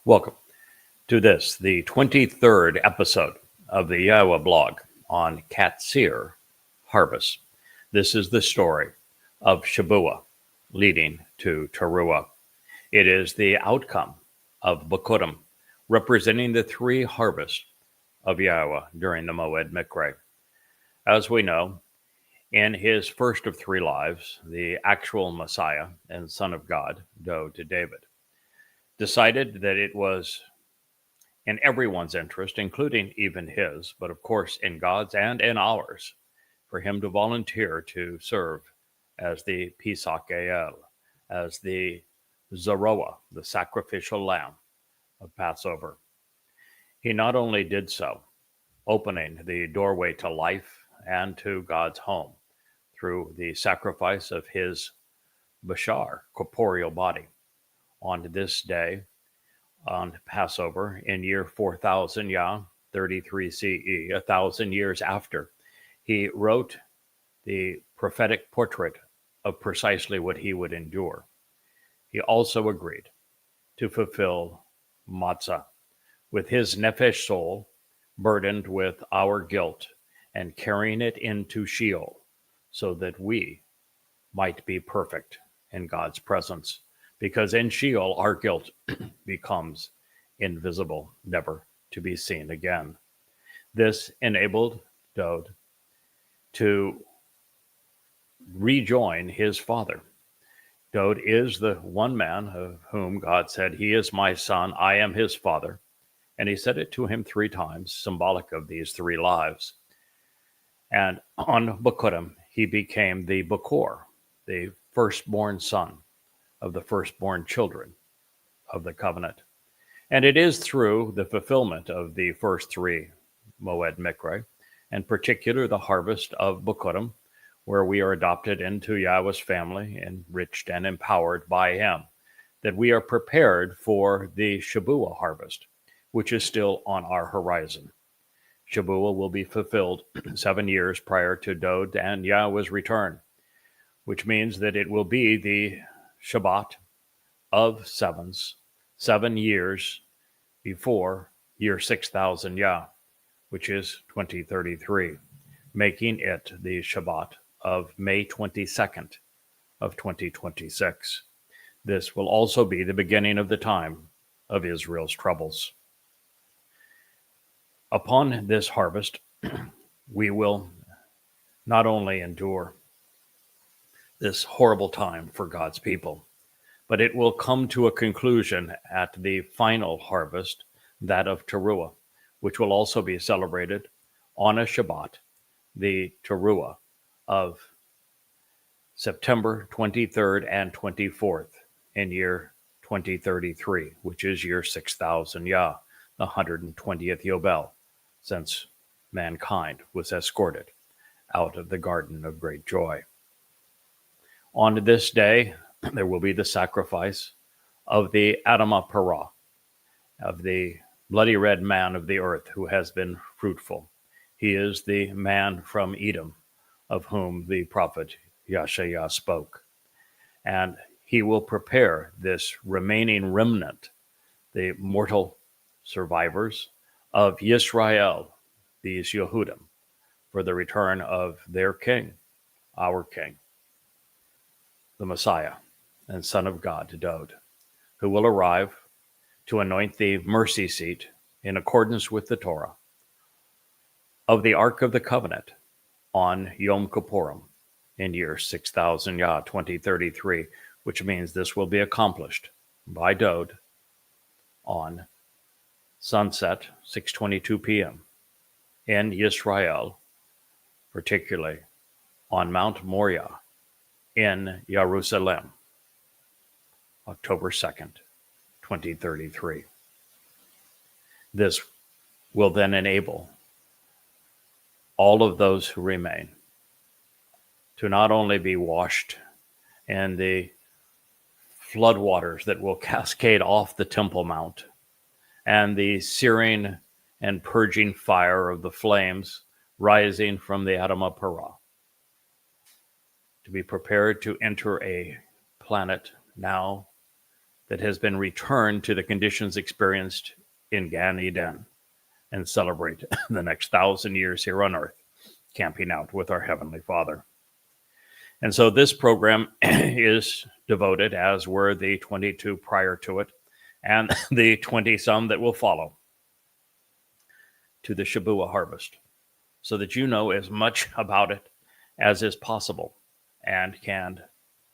Welcome to this, the 23rd episode of the YAHOWAH blog on Qatsyr harvest. This is the story of Shabuah leading to Teruah. It is the outcome of Bikurim, representing the three harvests of YAHOWAH during the Moed Mikre. As we know, in his first of three lives, the actual Messiah and Son of God, David, decided that it was in everyone's interest, including even his, but of course in God's and in ours, for him to volunteer to serve as the Pesach El, as the Zeroah, the sacrificial lamb of Passover. He not only did so, opening the doorway to life and to God's home through the sacrifice of his bashar, corporeal body, on this day, on Passover, in year 4000 Yah, 33 CE, 1,000 years after, he wrote the prophetic portrait of precisely what he would endure. He also agreed to fulfill matzah, with his nefesh soul burdened with our guilt and carrying it into Sheol, so that we might be perfect in God's presence. Because in Sheol, our guilt becomes invisible, never to be seen again. This enabled Dod to rejoin his father. Dod is the one man of whom God said, "He is my son, I am his father." And he said it to him three times, symbolic of these three lives. And on Bikurim, he became the Bakor, the firstborn son of the firstborn children of the covenant. And it is through the fulfillment of the first three Moed Mikre, in particular the harvest of Bikurim, where we are adopted into Yahweh's family, enriched and empowered by him, that we are prepared for the Shabuah harvest, which is still on our horizon. Shabuah will be fulfilled 7 years prior to Dod and Yahweh's return, which means that it will be the Shabat of sevens, 7 years before year 6000 Yah, which is 2033, making it the Shabat of May 22nd of 2026. This will also be the beginning of the time of Israel's troubles. Upon this harvest, we will not only endure this horrible time for God's people, but it will come to a conclusion at the final harvest, that of Teruah, which will also be celebrated on a Shabbat, the Teruah of September 23rd and 24th in year 2033, which is year 6000 Yah, the 120th Yobel, since mankind was escorted out of the Garden of Great Joy. On this day, there will be the sacrifice of the Adamah Parah, of the bloody red man of the earth who has been fruitful. He is the man from Edom, of whom the prophet Yeshayah spoke. And he will prepare this remaining remnant, the mortal survivors of Yisrael, these Yehudim, for the return of their king, our king, the Messiah and Son of God, Dod, who will arrive to anoint the mercy seat in accordance with the Torah of the Ark of the Covenant on Yom Kippurim in year 6000 Yah, 2033, which means this will be accomplished by Dod on sunset, 6:22 p.m. in Yisrael, particularly on Mount Moriah in Jerusalem, October 2nd, 2033. This will then enable all of those who remain to not only be washed in the floodwaters that will cascade off the Temple Mount and the searing and purging fire of the flames rising from the Adamah Parah, to be prepared to enter a planet now that has been returned to the conditions experienced in Gan Eden and celebrate the next 1,000 years here on earth, camping out with our Heavenly Father. And so this program is devoted, as were the 22 prior to it, and the 20-some that will follow, to the Shabuah harvest, so that you know as much about it as is possible and can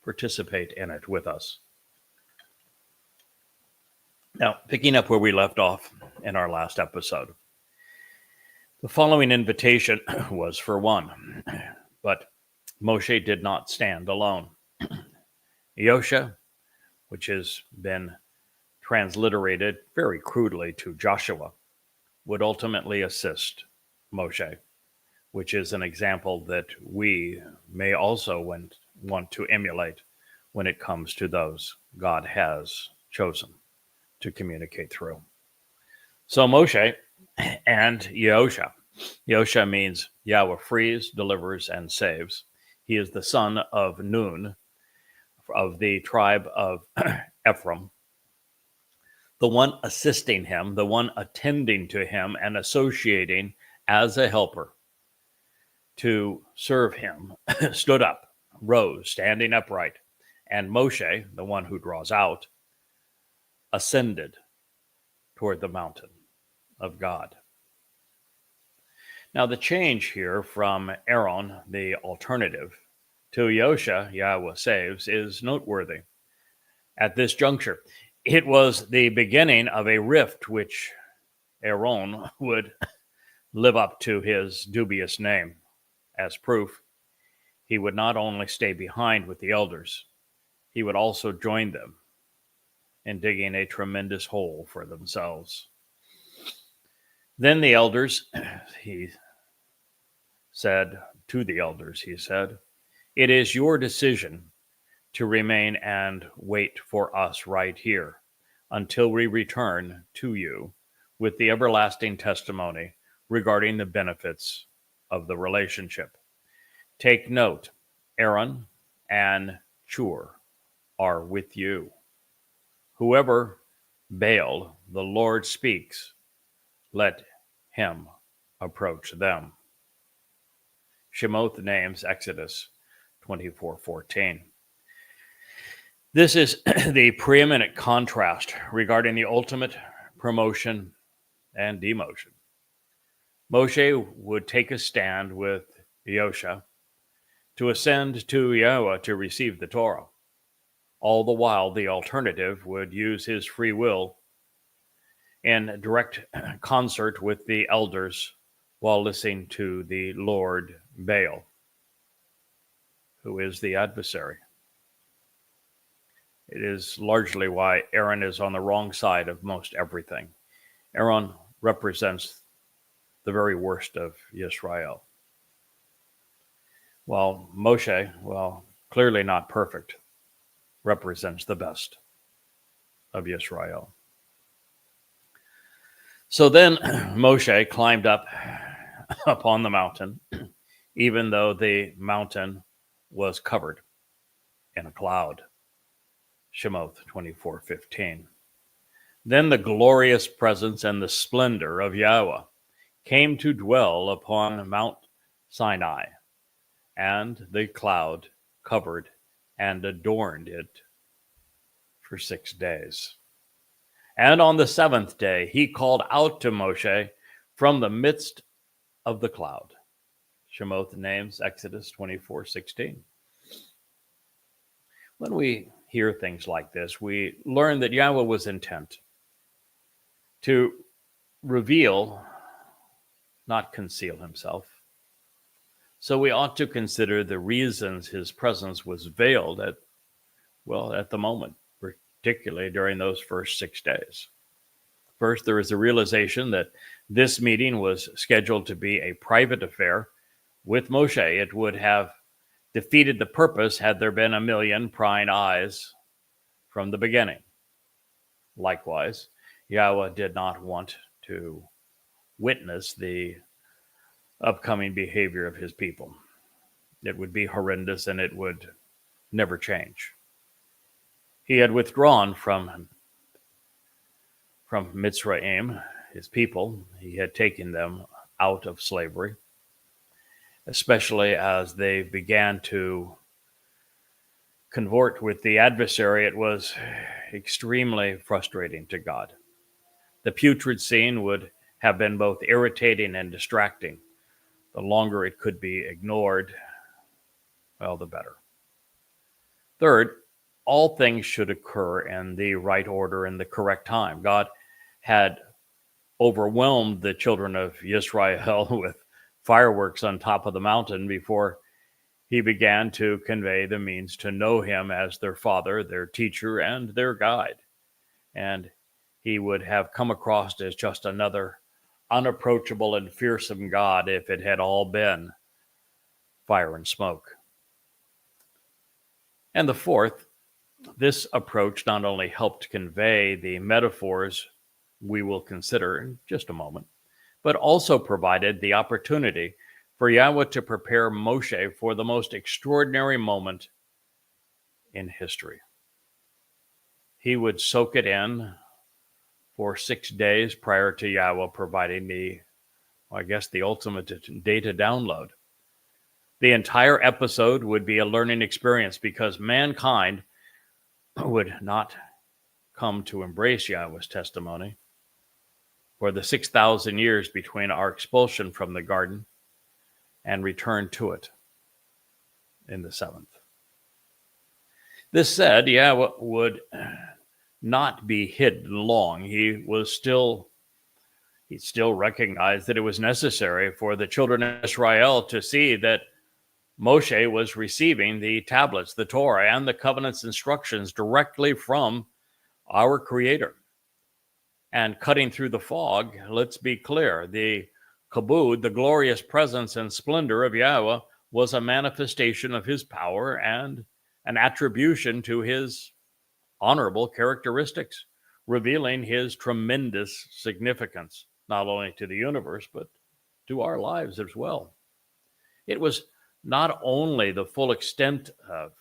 participate in it with us. Now, picking up where we left off in our last episode, the following invitation was for one, but Moshe did not stand alone. Yosha, which has been transliterated very crudely to Joshua, would ultimately assist Moshe, which is an example that we may also want to emulate when it comes to those God has chosen to communicate through. So Moshe and Yahosha. Yahosha means Yahweh frees, delivers, and saves. He is the son of Nun, of the tribe of Ephraim, the one assisting him, the one attending to him and associating as a helper to serve him, stood up, rose, standing upright, and Moshe, the one who draws out, ascended toward the mountain of God. Now, the change here from Aaron, the alternative, to Yosha, Yahweh saves, is noteworthy. At this juncture, it was the beginning of a rift which Aaron would live up to his dubious name. As proof, he would not only stay behind with the elders, he would also join them in digging a tremendous hole for themselves. Then the elders, he said, "It is your decision to remain and wait for us right here until we return to you with the everlasting testimony regarding the benefits of the relationship. Take note, Aaron and Hur are with you. Whoever Baal, the Lord, speaks, let him approach them." Shemoth names Exodus 24:14. This is the preeminent contrast regarding the ultimate promotion and demotion. Moshe would take a stand with Yosha to ascend to Yahweh to receive the Torah. All the while, the alternative would use his free will in direct concert with the elders while listening to the Lord Baal, who is the adversary. It is largely why Aaron is on the wrong side of most everything. Aaron represents the very worst of Yisrael, while Moshe, clearly not perfect, represents the best of Yisrael. So then Moshe climbed up upon the mountain, even though the mountain was covered in a cloud. Shemoth 24:15. Then the glorious presence and the splendor of Yahweh came to dwell upon Mount Sinai, and the cloud covered and adorned it for 6 days. And on the seventh day, he called out to Moshe from the midst of the cloud. Shemoth names Exodus 24:16. When we hear things like this, we learn that Yahweh was intent to reveal, not conceal himself. So we ought to consider the reasons his presence was veiled at the moment, particularly during those first 6 days. First, there is a realization that this meeting was scheduled to be a private affair with Moshe. It would have defeated the purpose had there been a million prying eyes from the beginning. Likewise, Yahweh did not want to witness the upcoming behavior of his people. It would be horrendous and it would never change. He had withdrawn from Mitzrayim, his people. He had taken them out of slavery, especially as they began to convert with the adversary. It was extremely frustrating to God. The putrid scene would have been both irritating and distracting. The longer it could be ignored, well, the better. Third, all things should occur in the right order in the correct time. God had overwhelmed the children of Israel with fireworks on top of the mountain before he began to convey the means to know him as their father, their teacher, and their guide. And he would have come across as just another unapproachable and fearsome God if it had all been fire and smoke. And the fourth, this approach not only helped convey the metaphors we will consider in just a moment, but also provided the opportunity for Yahweh to prepare Moshe for the most extraordinary moment in history. He would soak it in for 6 days prior to Yahweh providing the ultimate data download. The entire episode would be a learning experience because mankind would not come to embrace Yahweh's testimony for the 6,000 years between our expulsion from the garden and return to it in the seventh. This said, Yahweh would not be hidden long. He still recognized that it was necessary for the children of Israel to see that Moshe was receiving the tablets, the Torah, and the covenant's instructions directly from our Creator. And cutting through the fog, let's be clear, the kabod, the glorious presence and splendor of Yahweh, was a manifestation of his power and an attribution to his honorable characteristics, revealing his tremendous significance, not only to the universe, but to our lives as well. It was not only the full extent of,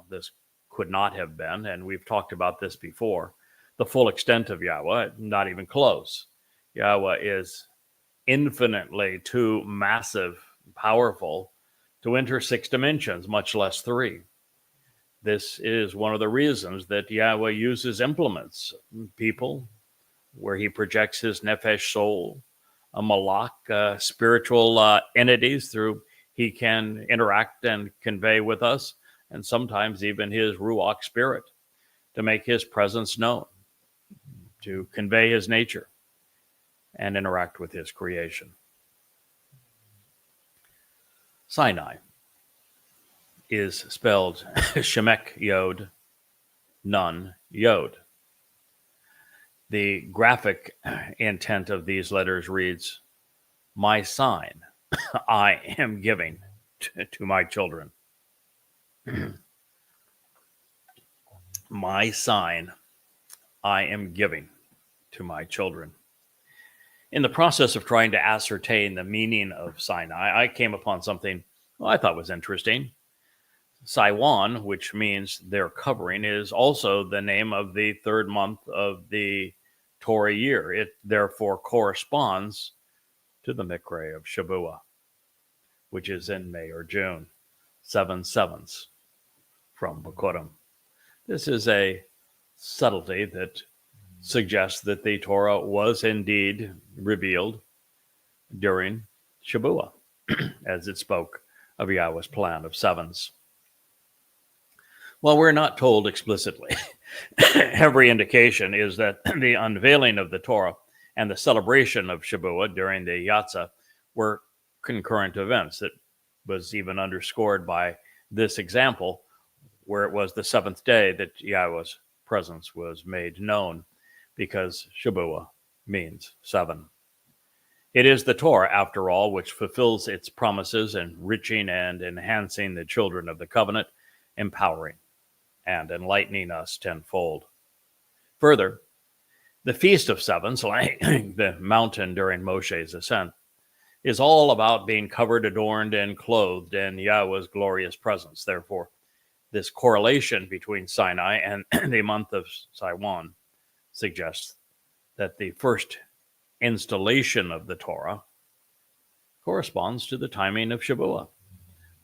this could not have been, and we've talked about this before, the full extent of Yahweh, not even close. Yahweh is infinitely too massive, powerful to enter 6 dimensions, much less 3. This is one of the reasons that Yahweh uses implements, people, where he projects his nefesh soul, a malach, spiritual entities through he can interact and convey with us, and sometimes even his ruach spirit to make his presence known, to convey his nature and interact with his creation. Sinai is spelled Shemek Yod, Nun Yod. The graphic intent of these letters reads, "My sign I am giving to my children." My sign I am giving to my children. In the process of trying to ascertain the meaning of Sinai, I came upon something I thought was interesting. Siwan, which means their covering, is also the name of the 3rd month of the Torah year. It therefore corresponds to the Mikra of Shabuah, which is in May or June, 7 sevens from Bakurim. This is a subtlety that suggests that the Torah was indeed revealed during Shabuah, as it spoke of Yahweh's plan of 7s. While we're not told explicitly, every indication is that the unveiling of the Torah and the celebration of Shabuah during the Yatzah were concurrent events. That was even underscored by this example, where it was the 7th day that Yahweh's presence was made known, because Shabuah means 7. It is the Torah, after all, which fulfills its promises, enriching and enhancing the children of the covenant, empowering and enlightening us tenfold. Further, the Feast of Sevens, like the mountain during Moshe's ascent, is all about being covered, adorned, and clothed in Yahweh's glorious presence. Therefore, this correlation between Sinai and the month of Siwan suggests that the first installation of the Torah corresponds to the timing of Shavuot,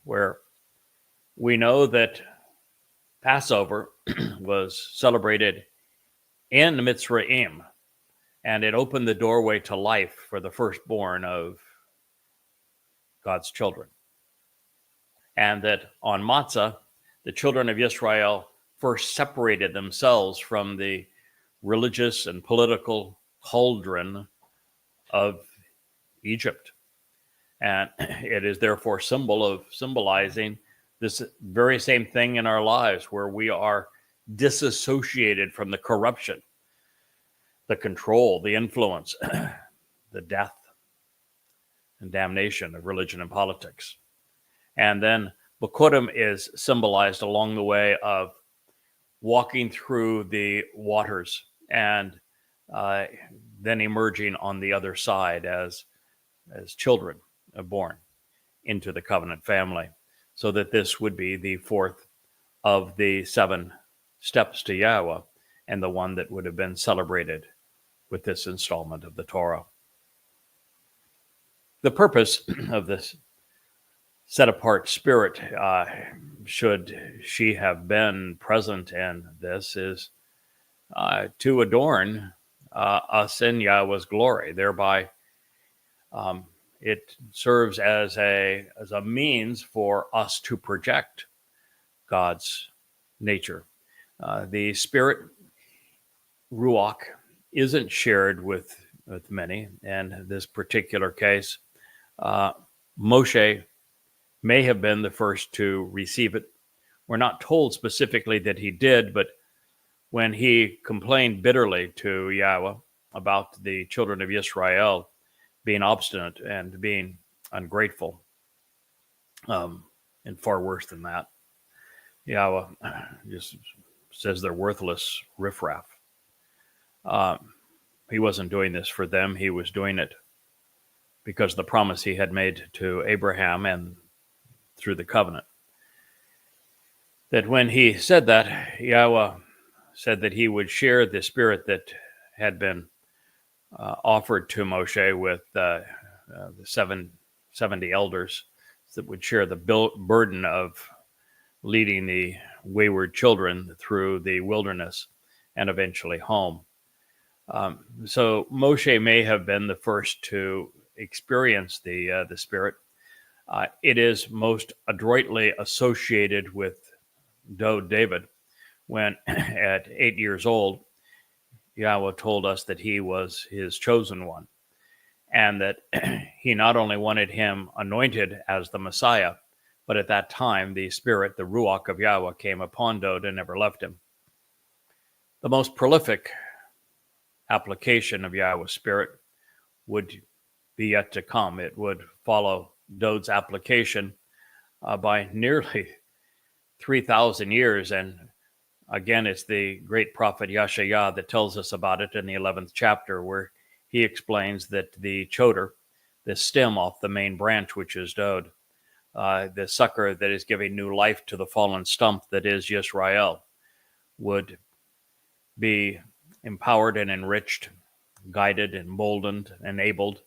where we know that Passover was celebrated in Mitzrayim, and it opened the doorway to life for the firstborn of God's children. And that on Matzah, the children of Israel first separated themselves from the religious and political cauldron of Egypt. And it is therefore symbolizing this very same thing in our lives, where we are disassociated from the corruption, the control, the influence, the death and damnation of religion and politics. And then Bikurim is symbolized along the way of walking through the waters and then emerging on the other side as children are born into the covenant family, so that this would be the fourth of the 7 steps to Yahweh, and the one that would have been celebrated with this installment of the Torah. The purpose of this set-apart spirit, should she have been present in this, is to adorn us in Yahweh's glory. Thereby, it serves as a means for us to project God's nature. The spirit, Ruach, isn't shared with many. In this particular case, Moshe may have been the first to receive it. We're not told specifically that he did, but when he complained bitterly to Yahweh about the children of Israel being obstinate and being ungrateful, and far worse than that, Yahweh just says they're worthless riffraff. He wasn't doing this for them. He was doing it because of the promise he had made to Abraham and through the covenant. That when he said that, Yahweh said that he would share the spirit that had been offered to Moshe with the 70 elders that would share the burden of leading the wayward children through the wilderness and eventually home. So Moshe may have been the first to experience the Spirit. It is most adroitly associated with David, when at 8 years old, Yahweh told us that he was his chosen one, and that he not only wanted him anointed as the Messiah, but at that time the Spirit, the Ruach of Yahweh, came upon David and never left him. The most prolific application of Yahweh's Spirit would be yet to come. It would follow David's application by nearly 3,000 years. And again, it's the great prophet Yeshayah that tells us about it in the 11th chapter, where he explains that the choder, the stem off the main branch, which is David, the sucker that is giving new life to the fallen stump that is Yisrael, would be empowered and enriched, guided, emboldened, enabled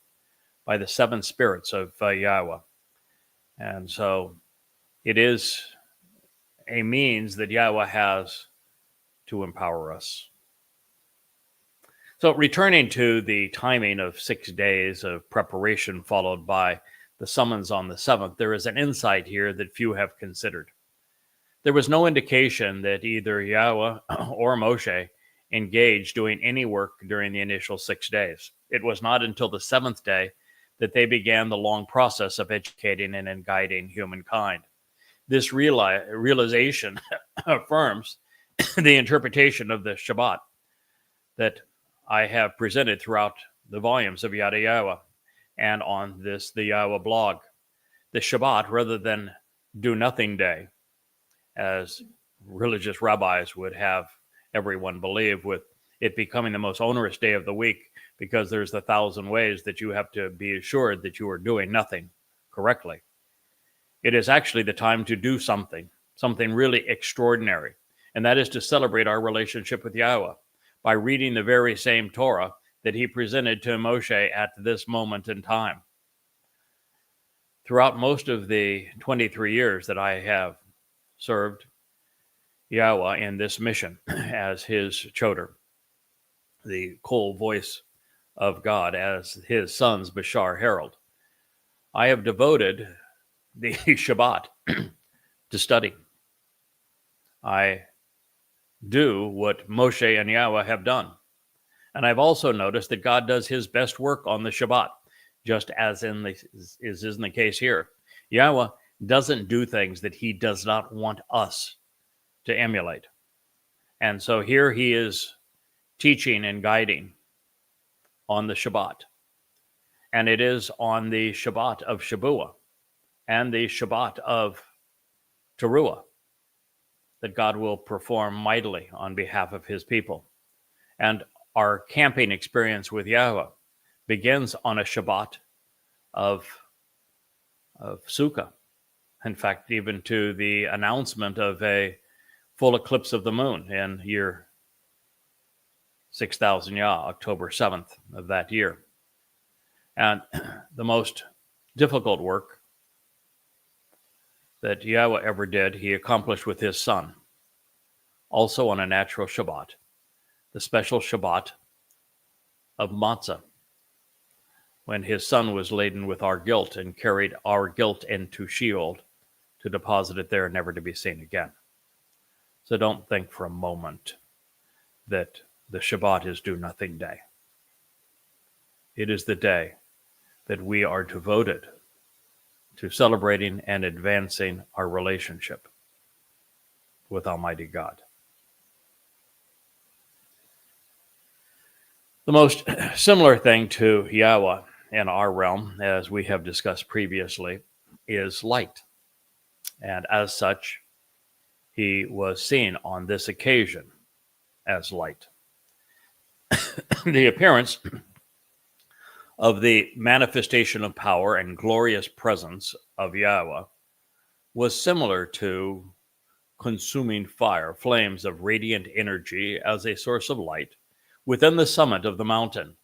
by the 7 spirits of Yahweh. And so it is a means that Yahweh has to empower us. So returning to the timing of 6 days of preparation followed by the summons on the 7th, there is an insight here that few have considered. There was no indication that either Yahweh or Moshe engaged doing any work during the initial 6 days. It was not until the 7th day that they began the long process of educating and guiding humankind. This realization affirms the interpretation of the Shabat that I have presented throughout the volumes of Yada Yahowah and on the Yahowah blog. The Shabat, rather than do nothing day, as religious rabbis would have everyone believe, with it becoming the most onerous day of the week because there's 1,000 ways that you have to be assured that you are doing nothing correctly. It is actually the time to do something something really extraordinary, and that is to celebrate our relationship with Yahweh by reading the very same Torah that he presented to Moshe at this moment in time. Throughout most of the 23 years that I have served Yahweh in this mission as his choder, the cool voice of God as his son's Bashar herald, I have devoted the Shabbat to study. I do what Moshe and Yahweh have done. And I've also noticed that God does his best work on the Shabbat, just as is in the case here. Yahweh doesn't do things that he does not want us to emulate. And so here he is teaching and guiding on the Shabbat. And it is on the Shabbat of Shabuah and the Shabbat of Towrah that God will perform mightily on behalf of his people. And our camping experience with Yahweh begins on a Shabbat of Sukkah. In fact, even to the announcement of a full eclipse of the moon in year 6000 Yah, October 7th of that year. And the most difficult work that Yahweh ever did, he accomplished with his son, also on a natural Shabbat, the special Shabbat of Matzah, when his son was laden with our guilt and carried our guilt into Sheol to deposit it there, never to be seen again. So don't think for a moment that the Shabbat is do-nothing day. It is the day that we are devoted to celebrating and advancing our relationship with Almighty God. The most similar thing to Yahweh in our realm, as we have discussed previously, is light. And as such, he was seen on this occasion as light. The appearance of the manifestation of power and glorious presence of Yahweh was similar to consuming fire, flames of radiant energy as a source of light within the summit of the mountain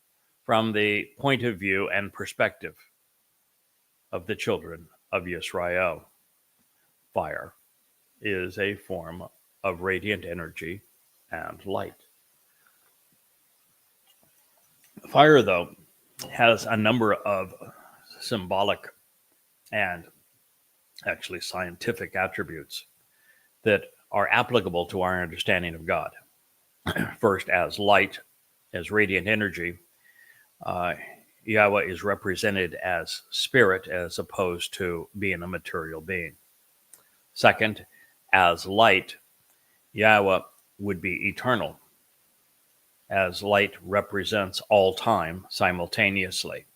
from the point of view and perspective of the children of Yisrael. Fire is a form of radiant energy and light. Fire, though, has a number of symbolic and actually scientific attributes that are applicable to our understanding of God. First, as light, as radiant energy, Yahweh is represented as spirit as opposed to being a material being. Second, as light, Yahweh would be eternal, as light represents all time simultaneously.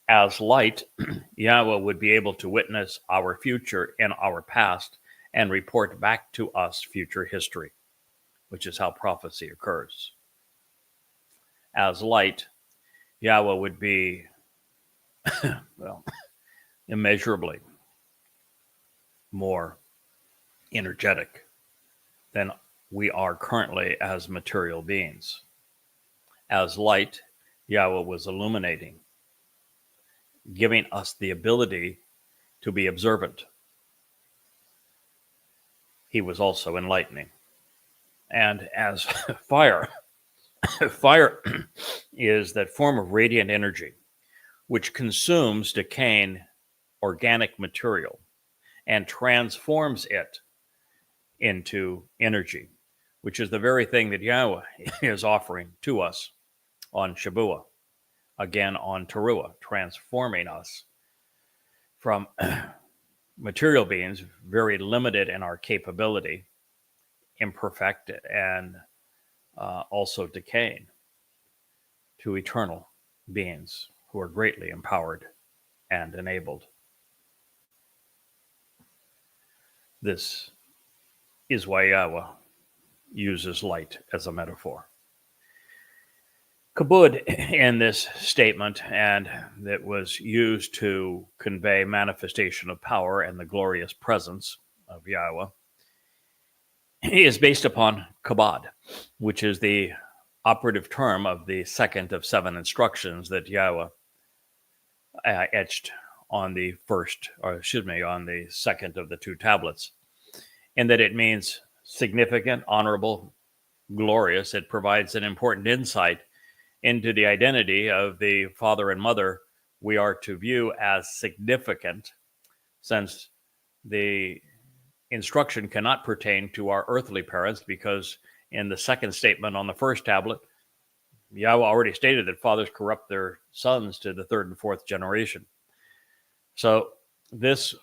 As light, Yahweh would be able to witness our future and our past and report back to us future history, which is how prophecy occurs. As light, Yahweh would be, immeasurably more energetic than we are currently as material beings. As light, Yahweh was illuminating, giving us the ability to be observant. He was also enlightening. And as fire, fire is that form of radiant energy which consumes decaying organic material and transforms it into energy, which is the very thing that Yahweh is offering to us on Shabuah, again on Towrah, transforming us from material beings, very limited in our capability, imperfect, and also decaying, to eternal beings who are greatly empowered and enabled. This is why Yahweh uses light as a metaphor. Kabod in this statement, and that was used to convey manifestation of power and the glorious presence of Yahweh, is based upon kabod, which is the operative term of the second of 7 instructions that Yahweh etched on the on the second of the 2 tablets, and that it means significant, honorable, glorious. It provides an important insight into the identity of the father and mother we are to view as significant, since the instruction cannot pertain to our earthly parents, because in the second statement on the first tablet, Yahweh already stated that fathers corrupt their sons to the 3rd and 4th generation. So this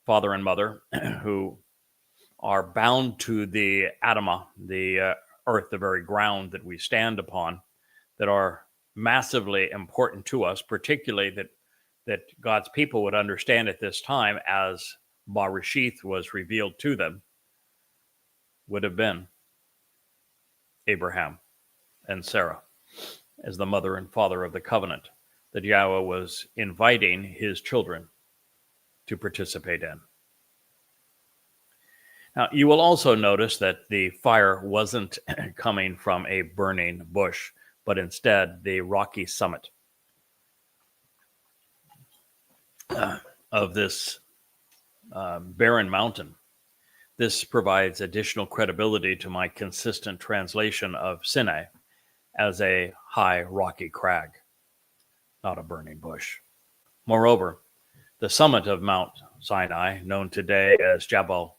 father and mother who are bound to the Adamah, the earth, the very ground that we stand upon, that are massively important to us, particularly that God's people would understand at this time as Bereshith was revealed to them, would have been Abraham and Sarah as the mother and father of the covenant that Yahweh was inviting his children to participate in. Now, you will also notice that the fire wasn't coming from a burning bush, but instead the rocky summit of this barren mountain. This provides additional credibility to my consistent translation of Sinai as a high rocky crag, not a burning bush. Moreover, the summit of Mount Sinai, known today as Jabal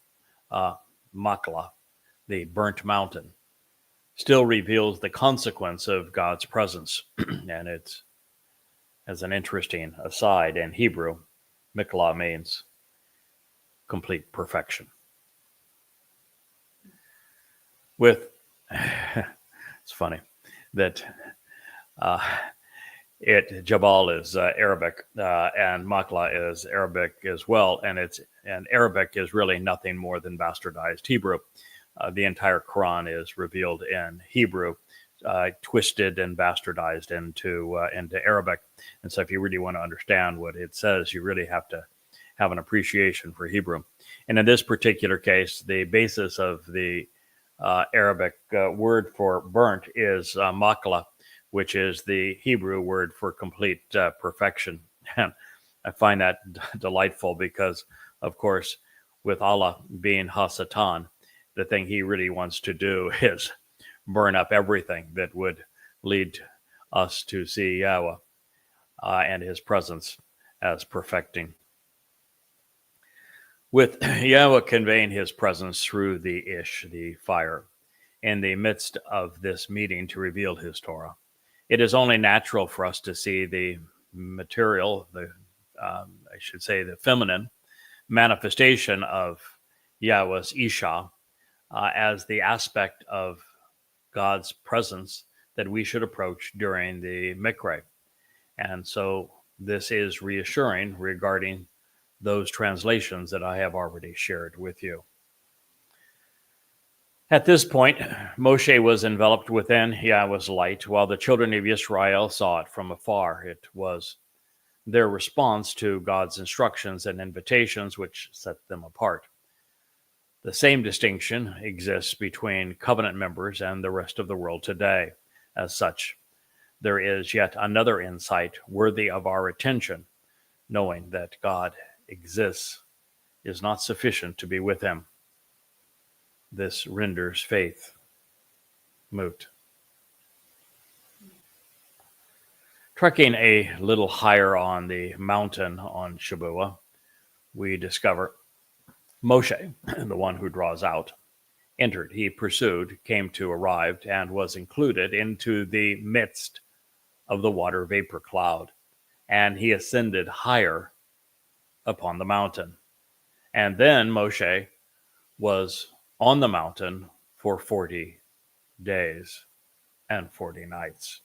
Makla, the burnt mountain, still reveals the consequence of God's presence. And it's, as an interesting aside, in Hebrew, Miklah means complete perfection. It's funny that Jabal is Arabic, and Makla is Arabic as well, and Arabic is really nothing more than bastardized Hebrew. The entire Quran is revealed in Hebrew, twisted and bastardized into Arabic. And so if you really want to understand what it says, you really have to have an appreciation for Hebrew. And in this particular case, the basis of the Arabic word for burnt is makla, which is the Hebrew word for complete perfection. And I find that delightful because, of course, with Allah being Hasatan, the thing he really wants to do is burn up everything that would lead us to see Yahweh and his presence as perfecting. With Yahweh conveying his presence through the Ish, the fire, in the midst of this meeting to reveal his Torah, it is only natural for us to see the material, the feminine manifestation of Yahweh's Isha as the aspect of God's presence that we should approach during the Mikra. And so this is reassuring regarding those translations that I have already shared with you. At this point, Moshe was enveloped within Yahweh's light, while the children of Israel saw it from afar. It was their response to God's instructions and invitations which set them apart. The same distinction exists between covenant members and the rest of the world today. As such, there is yet another insight worthy of our attention. Knowing that God exists is not sufficient to be with him. This renders faith moot. Trekking a little higher on the mountain on Shabuah, we discover Moshe, the one who draws out, entered. He pursued, came to, arrived, and was included into the midst of the water vapor cloud. And he ascended higher upon the mountain. And then Moshe was on the mountain for 40 days and 40 nights.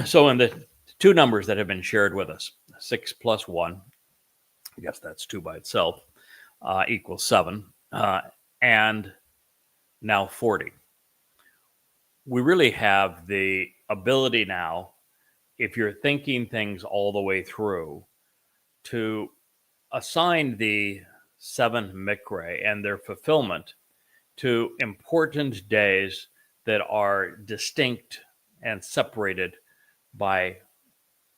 So in the two numbers that have been shared with us, 6 plus 1, I guess that's 2 by itself, equals 7, and now 40. We really have the ability now, if you're thinking things all the way through, to assign the 7 Mikra and their fulfillment to important days that are distinct and separated by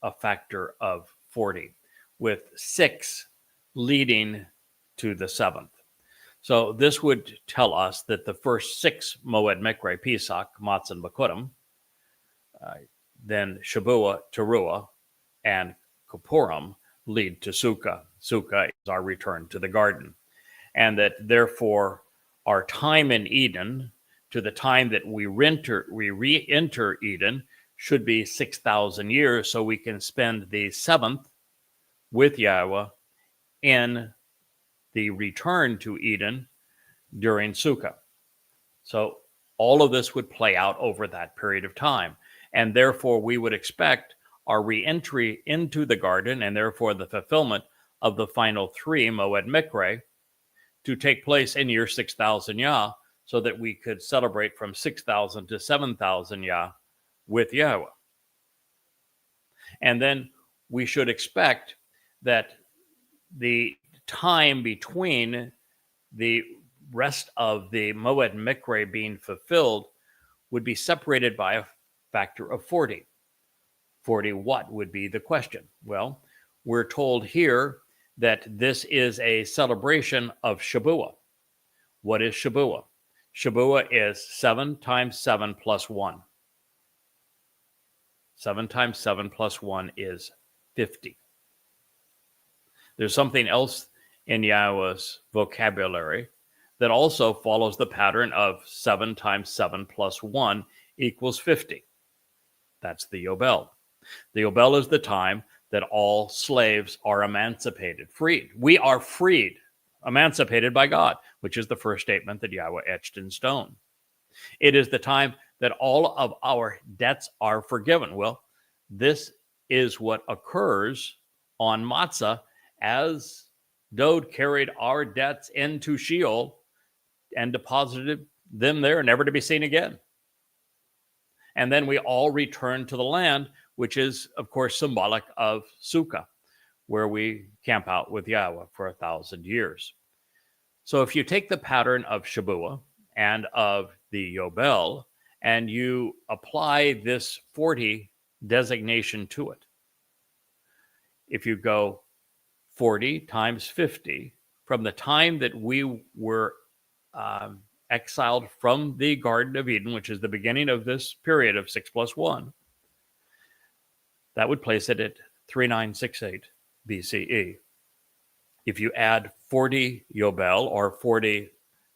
a factor of 40, with 6 leading to the 7th. So this would tell us that the first 6 Moed Mikre, Pesach, Matzah, and Bikurim, then Shabuah, Teruah, and Kippurim lead to Sukkah. Sukkah is our return to the garden. And that therefore our time in Eden to the time that we re-enter Eden should be 6,000 years, so we can spend the 7th with Yahweh in the return to Eden during Sukkah. So all of this would play out over that period of time. And therefore, we would expect our re-entry into the garden, and therefore the fulfillment of the final 3 Moed Mikre, to take place in year 6,000 Yah, so that we could celebrate from 6,000 to 7,000 Yah with Yahweh. And then we should expect that the time between the rest of the Moed Mikre being fulfilled would be separated by a factor of 40. 40 what would be the question? Well, we're told here that this is a celebration of Shabuah. What is Shabuah? Shabuah is 7 times 7 plus 1. 7 times 7 plus 1 is 50. There's something else in Yahweh's vocabulary that also follows the pattern of 7 times 7 plus 1 equals 50. That's the Yobel. The Yobel is the time that all slaves are emancipated, freed. We are freed, emancipated by God, which is the first statement that Yahweh etched in stone. It is the time that all of our debts are forgiven. Well, this is what occurs on Matzah as Dod carried our debts into Sheol and deposited them there, never to be seen again. And then we all return to the land, which is, of course, symbolic of Sukkah, where we camp out with Yahweh for 1,000 years. So if you take the pattern of Shabuah and of the Yobel, and you apply this 40 designation to it, if you go 40 times 50, from the time that we were exiled from the Garden of Eden, which is the beginning of this period of 6 plus 1, that would place it at 3968 BCE. If you add 40 Yobel or 40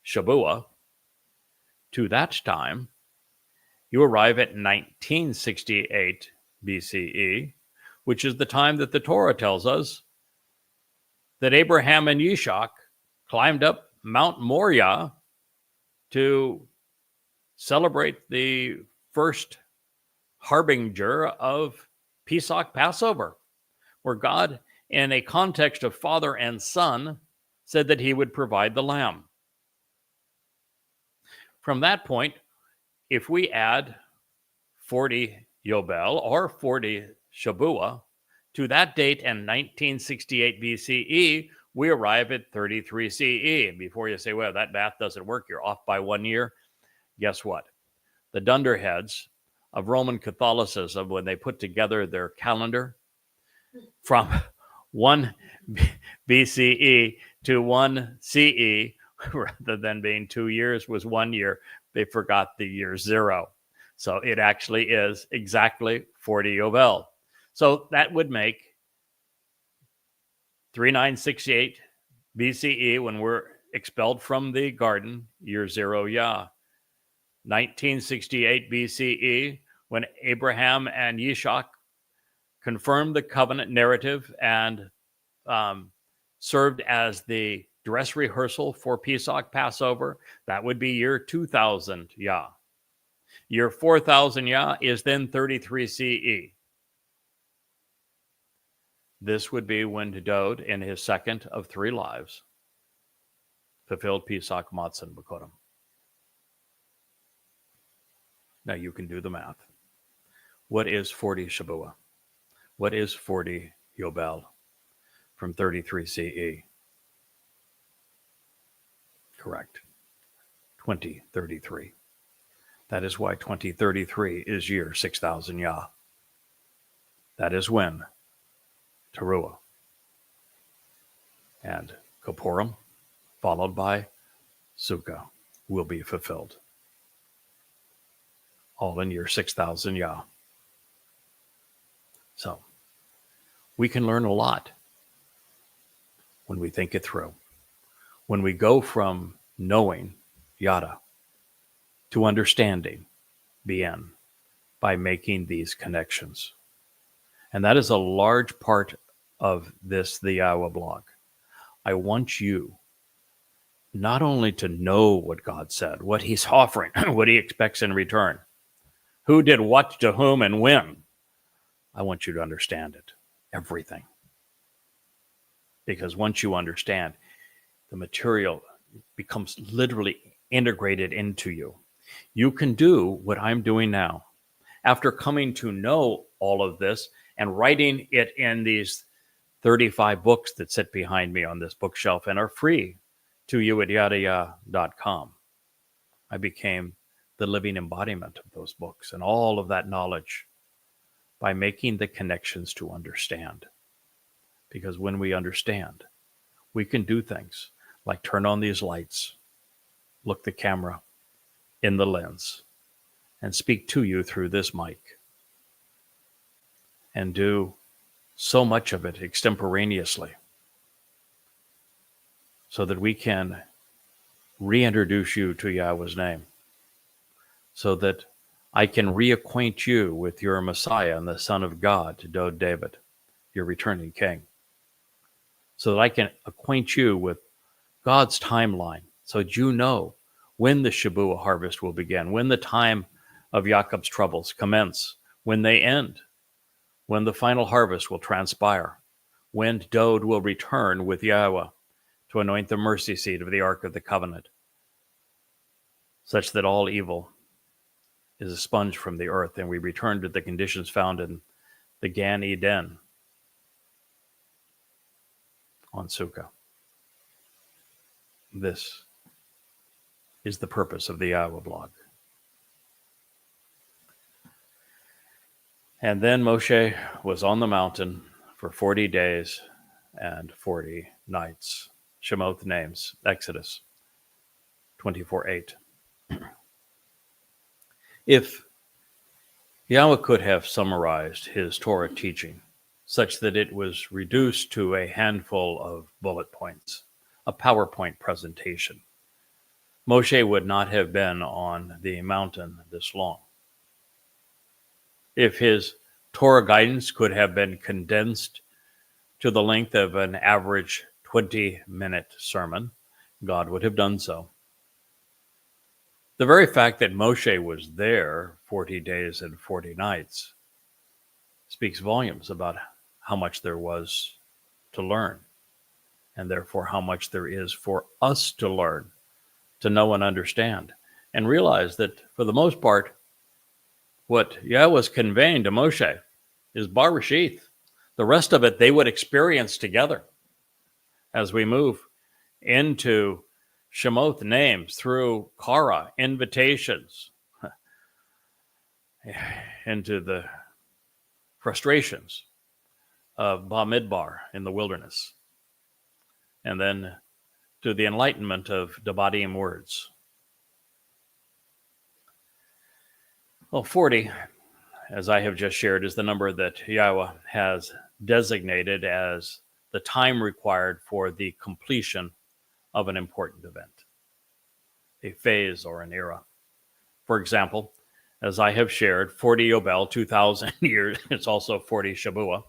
Shabuah to that time, you arrive at 1968 BCE, which is the time that the Torah tells us that Abraham and Yishak climbed up Mount Moriah to celebrate the first harbinger of Pesach, Passover, where God, in a context of father and son, said that he would provide the lamb. From that point, if we add 40 Yobel or 40 Shabuah to that date in 1968 BCE, we arrive at 33 CE. Before you say, well, that math doesn't work, you're off by 1 year. Guess what? The dunderheads of Roman Catholicism, when they put together their calendar from 1 BCE to 1 CE, rather than being 2 years, was 1 year, they forgot the year 0. So it actually is exactly 40 Yobel. So that would make 3968 BCE, when we're expelled from the garden, year 0 Yah. 1968 BCE, when Abraham and Yishak confirmed the covenant narrative and served as the dress rehearsal for Pesach, Passover, that would be year 2000 Yah. Year 4000 Yah is then 33 CE. This would be when Dod, in his second of 3 lives, fulfilled Pesach, Matzah, and Bikurim. Now you can do the math. What is 40 Shabuah? What is 40 Yobel from 33 CE? Correct. 2033. That is why 2033 is year 6,000 Yah. That is when Towrah and Kippurim, followed by Sukkah, will be fulfilled. All in year 6,000 Yah. So, we can learn a lot when we think it through. When we go from knowing Yada to understanding Bien by making these connections. And that is a large part of the YAHOWAH blog. I want you not only to know what God said, what he's offering, what he expects in return, who did what to whom and when. I want you to understand it, everything. Because once you understand, the material becomes literally integrated into you. You can do what I'm doing now. After coming to know all of this and writing it in these 35 books that sit behind me on this bookshelf and are free to you at yadayah.com, I became the living embodiment of those books and all of that knowledge by making the connections to understand. Because when we understand, we can do things like turn on these lights, look the camera in the lens, and speak to you through this mic, and do so much of it extemporaneously so that we can reintroduce you to Yahweh's name, so that I can reacquaint you with your Messiah and the Son of God, Dode David, your returning King, so that I can acquaint you with God's timeline, so that you know when the Shabuah harvest will begin, when the time of Jacob's troubles commence, when they end, when the final harvest will transpire, when Dode will return with Yahweh to anoint the mercy seat of the Ark of the Covenant, such that all evil is expunged from the earth, and we return to the conditions found in the Gan Eden on Sukkah. This is the purpose of the YAHOWAH blog. And then Moshe was on the mountain for 40 days and 40 nights. Shemot names, Exodus 24:8. If Yahweh could have summarized his Torah teaching such that it was reduced to a handful of bullet points, a PowerPoint presentation, Moshe would not have been on the mountain this long. If his Torah guidance could have been condensed to the length of an average 20-minute sermon, God would have done so. The very fact that Moshe was there 40 days and 40 nights speaks volumes about how much there was to learn, and therefore how much there is for us to learn, to know and understand, and realize that for the most part, what Yahweh was conveying to Moshe is Barashith. The rest of it they would experience together as we move into Shemot names through Kara, invitations, into the frustrations of Bamidbar in the wilderness, and then to the enlightenment of Debadim words. Well, 40, as I have just shared, is the number that Yahweh has designated as the time required for the completion of an important event, a phase or an era. For example, as I have shared, 40 Yobel, 2,000 years, it's also 40 Shabuah,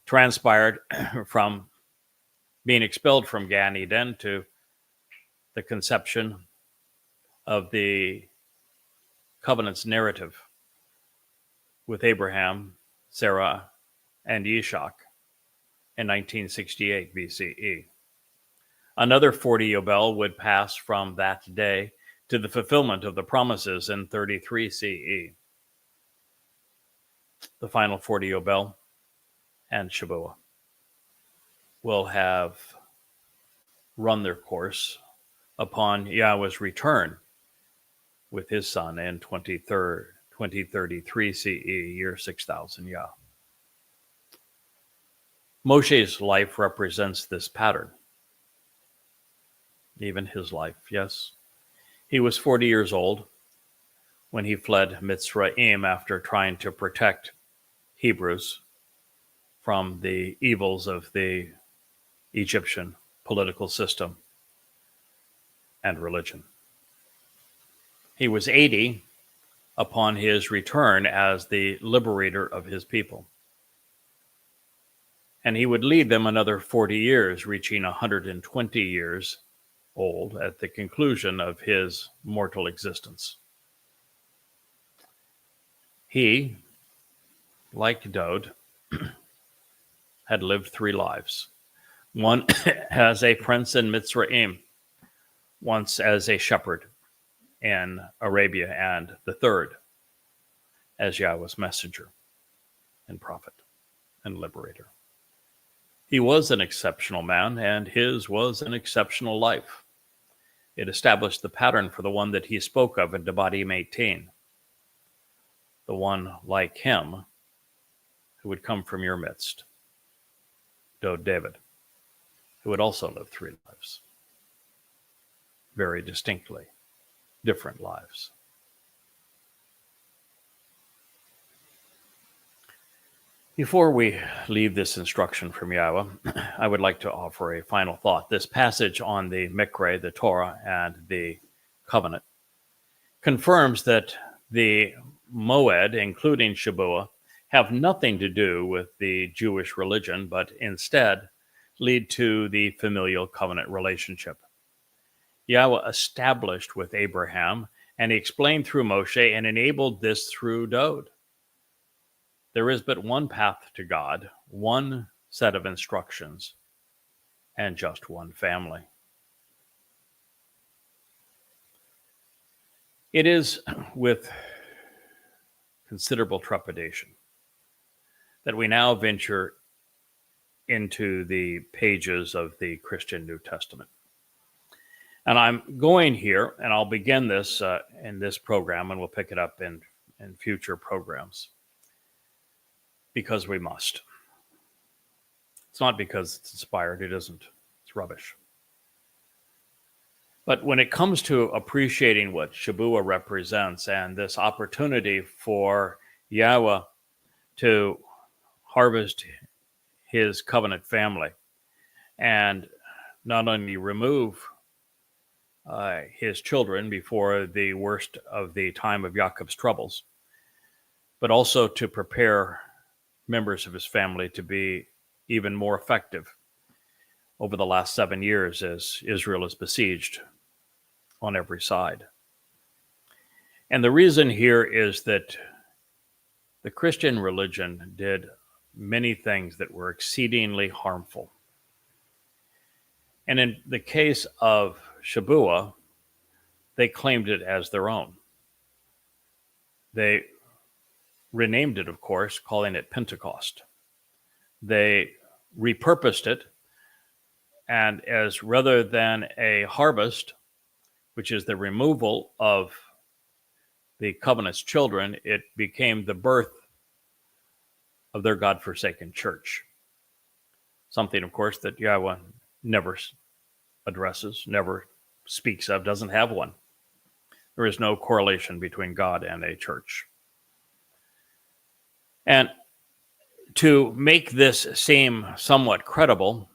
transpired from being expelled from Gan Eden to the conception of the covenant's narrative with Abraham, Sarah, and Yishak in 1968 BCE. Another 40 Yobel would pass from that day to the fulfillment of the promises in 33 CE. The final 40 Yobel and Shabuah will have run their course upon Yahweh's return with his son in 2033 CE, year 6000 Yah. Moshe's life represents this pattern. Even his life, yes. He was 40 years old when he fled Mitzrayim after trying to protect Hebrews from the evils of the Egyptian political system and religion. He was 80 upon his return as the liberator of his people. And he would lead them another 40 years, reaching 120 years old at the conclusion of his mortal existence. He, like Dowd, had lived 3 lives. One as a prince in Mitzrayim, once as a shepherd in Arabia, and the third as Yahweh's messenger and prophet and liberator. He was an exceptional man, and his was an exceptional life. It established the pattern for the one that he spoke of in Devarim 18, the one like him who would come from your midst, David, who would also live 3 lives, very distinctly different lives. Before we leave this instruction from Yahweh, I would like to offer a final thought. This passage on the Mikra, the Torah, and the covenant confirms that the Moed, including Shabuah, have nothing to do with the Jewish religion, but instead lead to the familial covenant relationship. Yahweh established with Abraham, and he explained through Moshe, and enabled this through Dowd. There is but one path to God, one set of instructions, and just one family. It is with considerable trepidation that we now venture into the pages of the Christian New Testament. And I'm going here, and I'll begin this in this program, and we'll pick it up in future programs, because we must. It's not because it's inspired. It isn't. It's rubbish. But when it comes to appreciating what Shabuah represents, and this opportunity for Yahweh to harvest his covenant family, and not only remove his children before the worst of the time of Jacob's troubles, but also to prepare members of his family to be even more effective over the last 7 years as Israel is besieged on every side. And the reason here is that the Christian religion did many things that were exceedingly harmful. And in the case of Shabuah, they claimed it as their own. They renamed it, of course, calling it Pentecost. They repurposed it, and as rather than a harvest, which is the removal of the covenant's children, it became the birth of their God-forsaken church. Something, of course, that Yahweh never addresses, never speaks of, doesn't have one. There is no correlation between God and a church. And to make this seem somewhat credible,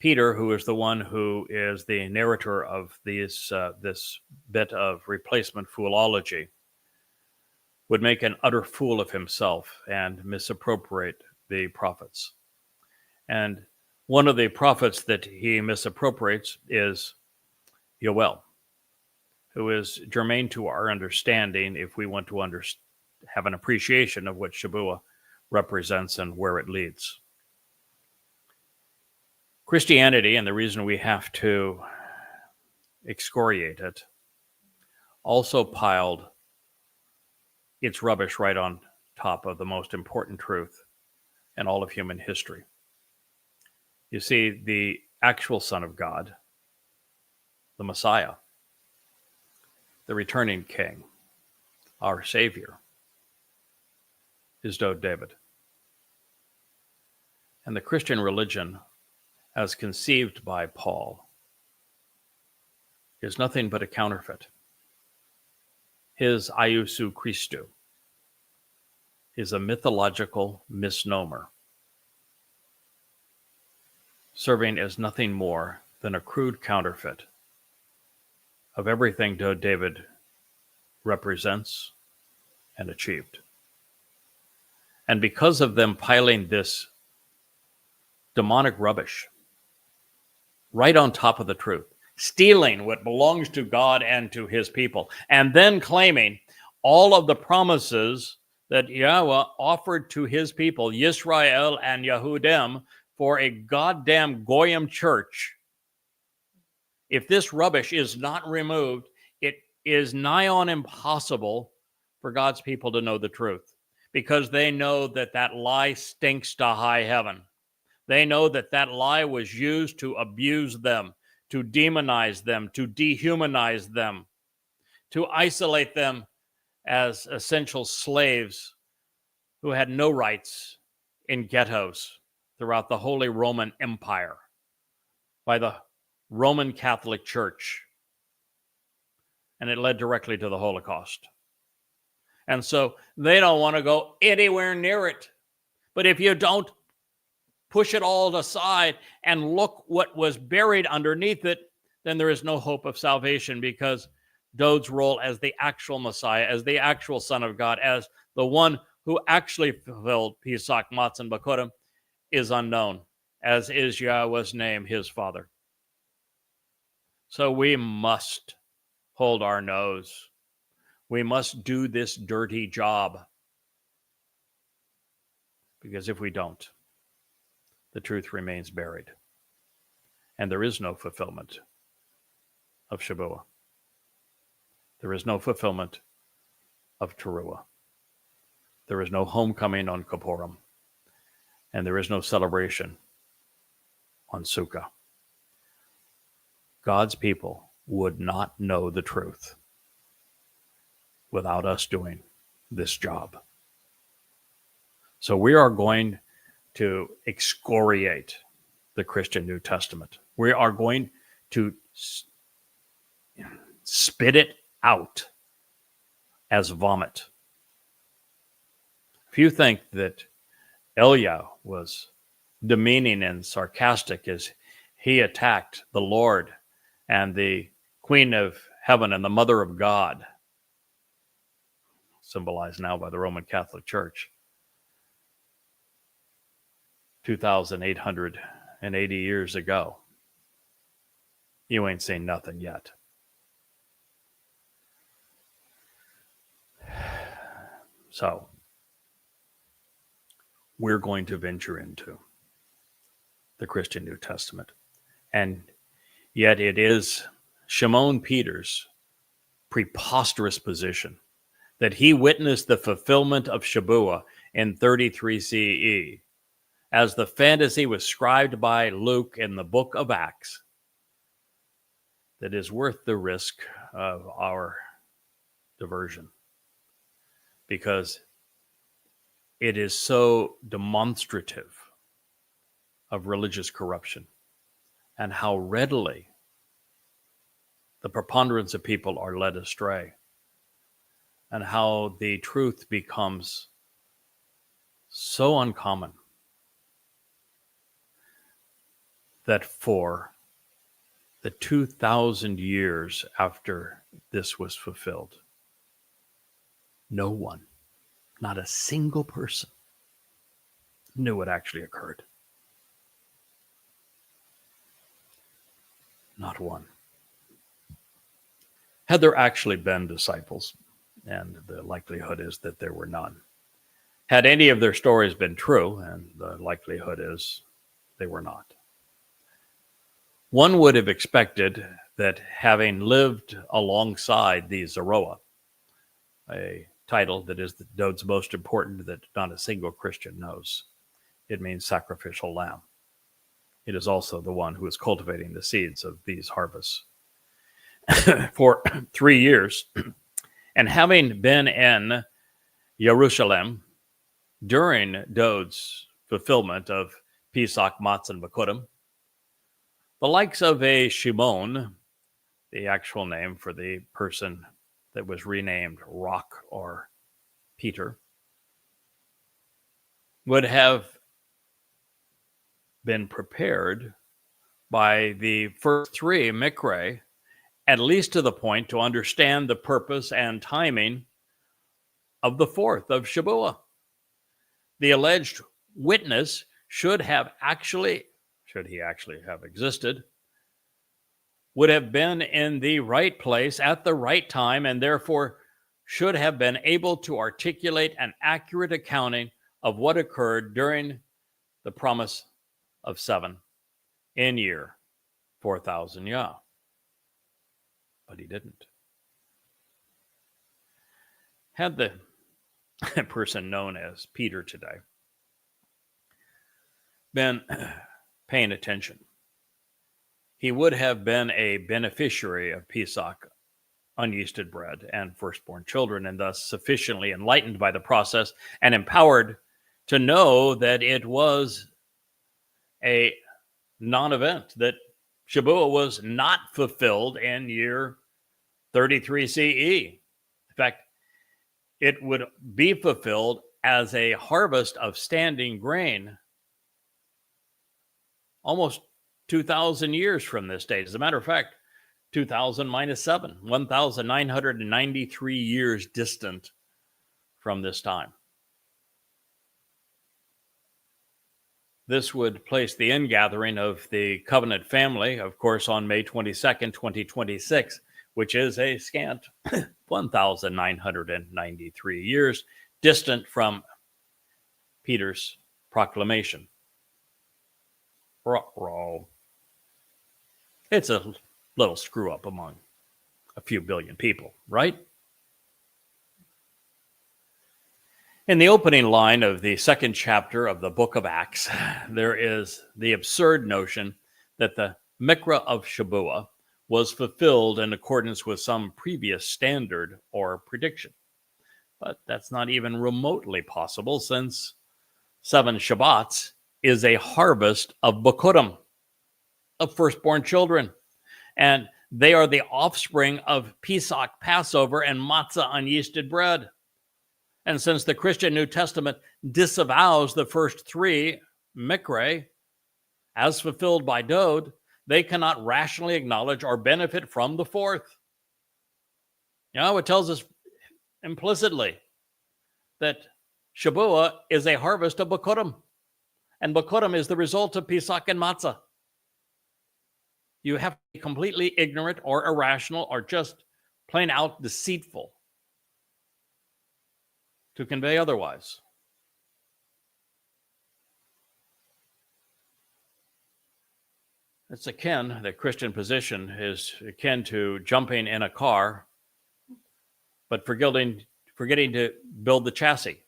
Peter, who is the one who is the narrator of this bit of replacement foolology, would make an utter fool of himself and misappropriate the prophets. And one of the prophets that he misappropriates is Yoel, who is germane to our understanding if we want to have an appreciation of what Shabuah represents and where it leads. Christianity, and the reason we have to excoriate it, also piled its rubbish right on top of the most important truth in all of human history. You see, the actual Son of God, the Messiah, The returning king, our Savior, is David. And the Christian religion, as conceived by Paul, is nothing but a counterfeit. His Iousu Christou is a mythological misnomer, serving as nothing more than a crude counterfeit of everything David represents and achieved. And because of them piling this demonic rubbish right on top of the truth, stealing what belongs to God and to his people, and then claiming all of the promises that Yahweh offered to his people, Yisrael and Yehudim, for a goddamn Goyim church. If this rubbish is not removed, it is nigh on impossible for God's people to know the truth, because they know that that lie stinks to high heaven. They know that that lie was used to abuse them, to demonize them, to dehumanize them, to isolate them as essential slaves who had no rights in ghettos throughout the Holy Roman Empire by the Roman Catholic Church. And it led directly to the Holocaust. And so they don't want to go anywhere near it. But if you don't push it all aside and look what was buried underneath it, then there is no hope of salvation, because Dod's role as the actual Messiah, as the actual Son of God, as the one who actually fulfilled Pesach, Matzah, and Bakurim, is unknown, as is Yahweh's name, his Father. So we must hold our nose. We must do this dirty job. Because if we don't, the truth remains buried. And there is no fulfillment of Shabuah. There is no fulfillment of Towrah. There is no homecoming on Kippurim. And there is no celebration on Sukkah. God's people would not know the truth without us doing this job. So we are going to excoriate the Christian New Testament. We are going to spit it out as vomit. If you think that Eliyahu was demeaning and sarcastic as he attacked the Lord and the Queen of Heaven and the Mother of God, symbolized now by the Roman Catholic Church, 2,880 years ago, you ain't seen nothing yet. So, we're going to venture into the Christian New Testament. And yet it is Shimon Peter's preposterous position that he witnessed the fulfillment of Shabuah in 33 CE as the fantasy was scribed by Luke in the book of Acts, that is worth the risk of our diversion, because it is so demonstrative of religious corruption and how readily the preponderance of people are led astray, and how the truth becomes so uncommon that for the 2,000 years after this was fulfilled, no one, not a single person, knew what actually occurred. Not one. Had there actually been disciples, and the likelihood is that there were none, had any of their stories been true, and the likelihood is they were not, one would have expected that, having lived alongside the Zeroah, a title that is the Dod's most important that not a single Christian knows. It means sacrificial lamb. It is also the one who is cultivating the seeds of these harvests. for 3 years, and having been in Jerusalem during Dode's fulfillment of Pesach, Matzah, and Bikurim, the likes of a Shimon, the actual name for the person that was renamed Rock or Peter, would have been prepared by the first 3 Mikre, at least to the point to understand the purpose and timing of the 4th of Shabuah. The alleged witness should he actually have existed, would have been in the right place at the right time, and therefore should have been able to articulate an accurate accounting of what occurred during the promise of 7 in year 4000 Yah. But he didn't. Had the person known as Peter today been paying attention, he would have been a beneficiary of Pesach, unyeasted bread, and firstborn children, and thus sufficiently enlightened by the process and empowered to know that it was a non-event, that Shabuah was not fulfilled in year 33 CE. In fact, it would be fulfilled as a harvest of standing grain almost 2,000 years from this date. As a matter of fact, 2,000 minus 7, 1,993 years distant from this time. This would place the ingathering of the covenant family, of course, on May 22nd, 2026, which is a scant 1,993 years distant from Peter's proclamation. It's a little screw up among a few billion people, right? In the opening line of the 2nd chapter of the book of Acts, there is the absurd notion that the Mikra of Shabuah was fulfilled in accordance with some previous standard or prediction. But that's not even remotely possible, since 7 Shabbats is a harvest of Bikurim, of firstborn children. And they are the offspring of Pesach, Passover, and Matzah, unyeasted bread. And since the Christian New Testament disavows the first 3 Mikre as fulfilled by Dode, they cannot rationally acknowledge or benefit from the 4th. It tells us implicitly that Shabuah is a harvest of Bikurim, and Bikurim is the result of Pesach and Matzah. You have to be completely ignorant or irrational or just plain out deceitful to convey otherwise. It's akin, the Christian position is akin to jumping in a car, but forgetting to build the chassis,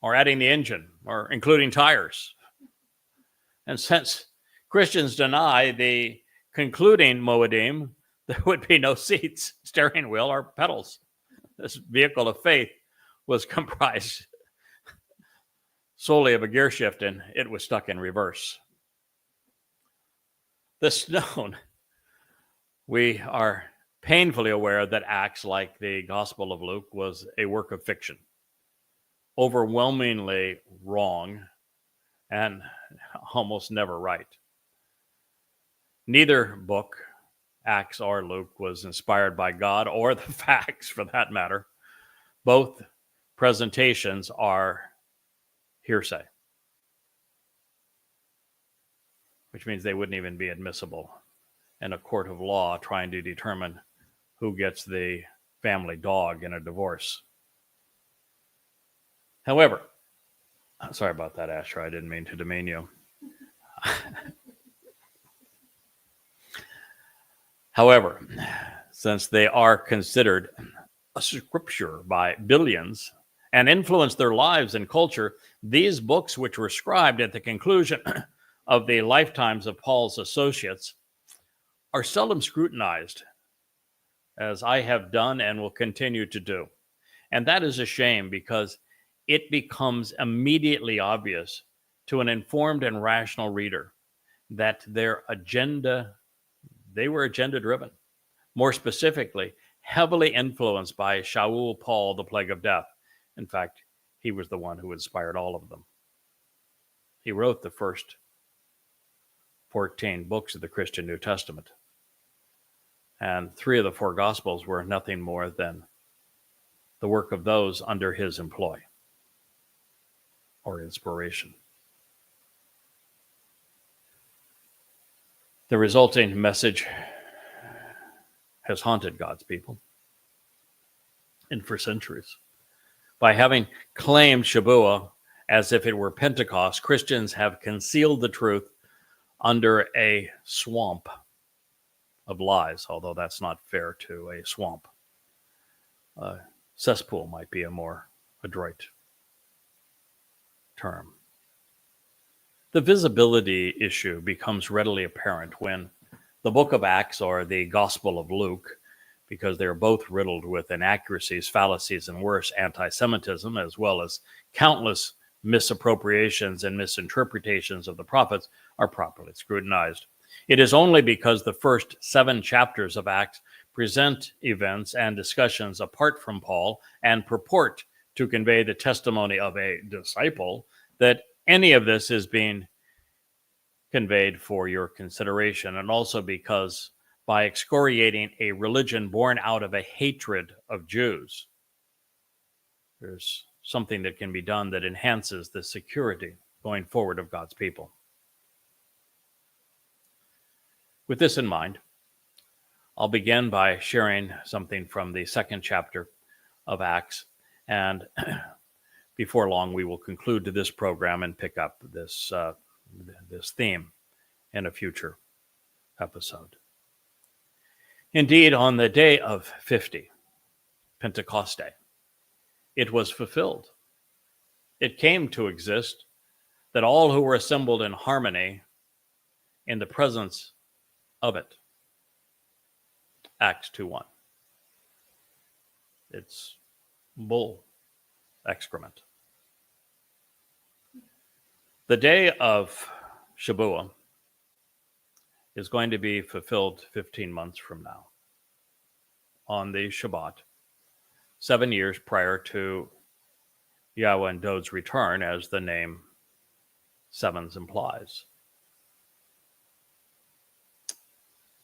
or adding the engine, or including tires. And since Christians deny the concluding Moedim, there would be no seats, steering wheel, or pedals. This vehicle of faith was comprised solely of a gear shift, and it was stuck in reverse. This known, we are painfully aware that Acts, like the Gospel of Luke, was a work of fiction, overwhelmingly wrong, and almost never right. Neither book, Acts or Luke, was inspired by God or the facts, for that matter. Both presentations are hearsay, which means they wouldn't even be admissible in a court of law trying to determine who gets the family dog in a divorce. However, sorry about that, Asher. I didn't mean to demean you. However, since they are considered a scripture by billions and influence their lives and culture, these books, which were scribed at the conclusion of the lifetimes of Paul's associates, are seldom scrutinized as I have done and will continue to do. And that is a shame, because it becomes immediately obvious to an informed and rational reader that they were agenda driven. More specifically, heavily influenced by Shaul Paul, the plague of death. In fact, he was the one who inspired all of them. He wrote the first 14 books of the Christian New Testament. And 3 of the 4 Gospels were nothing more than the work of those under his employ or inspiration. The resulting message has haunted God's people, and for centuries. By having claimed Shavuot as if it were Pentecost, Christians have concealed the truth under a swamp of lies, although that's not fair to a swamp. Cesspool might be a more adroit term. The visibility issue becomes readily apparent when the book of Acts or the Gospel of Luke, because they're both riddled with inaccuracies, fallacies, and worse, anti-Semitism, as well as countless misappropriations and misinterpretations of the prophets, are properly scrutinized. It is only because the first 7 chapters of Acts present events and discussions apart from Paul and purport to convey the testimony of a disciple that any of this is being conveyed for your consideration, and also because by excoriating a religion born out of a hatred of Jews, there's something that can be done that enhances the security going forward of God's people. With this in mind, I'll begin by sharing something from the 2nd chapter of Acts, and before long we will conclude this program and pick up this theme in a future episode. Indeed, on the day of 50, Pentecoste, it was fulfilled. It came to exist that all who were assembled in harmony in the presence of it. Acts 2:1. It's bull excrement. The day of Shavuot is going to be fulfilled 15 months from now, on the Shabat, 7 years prior to Yahweh and Dod's return, as the name sevens implies.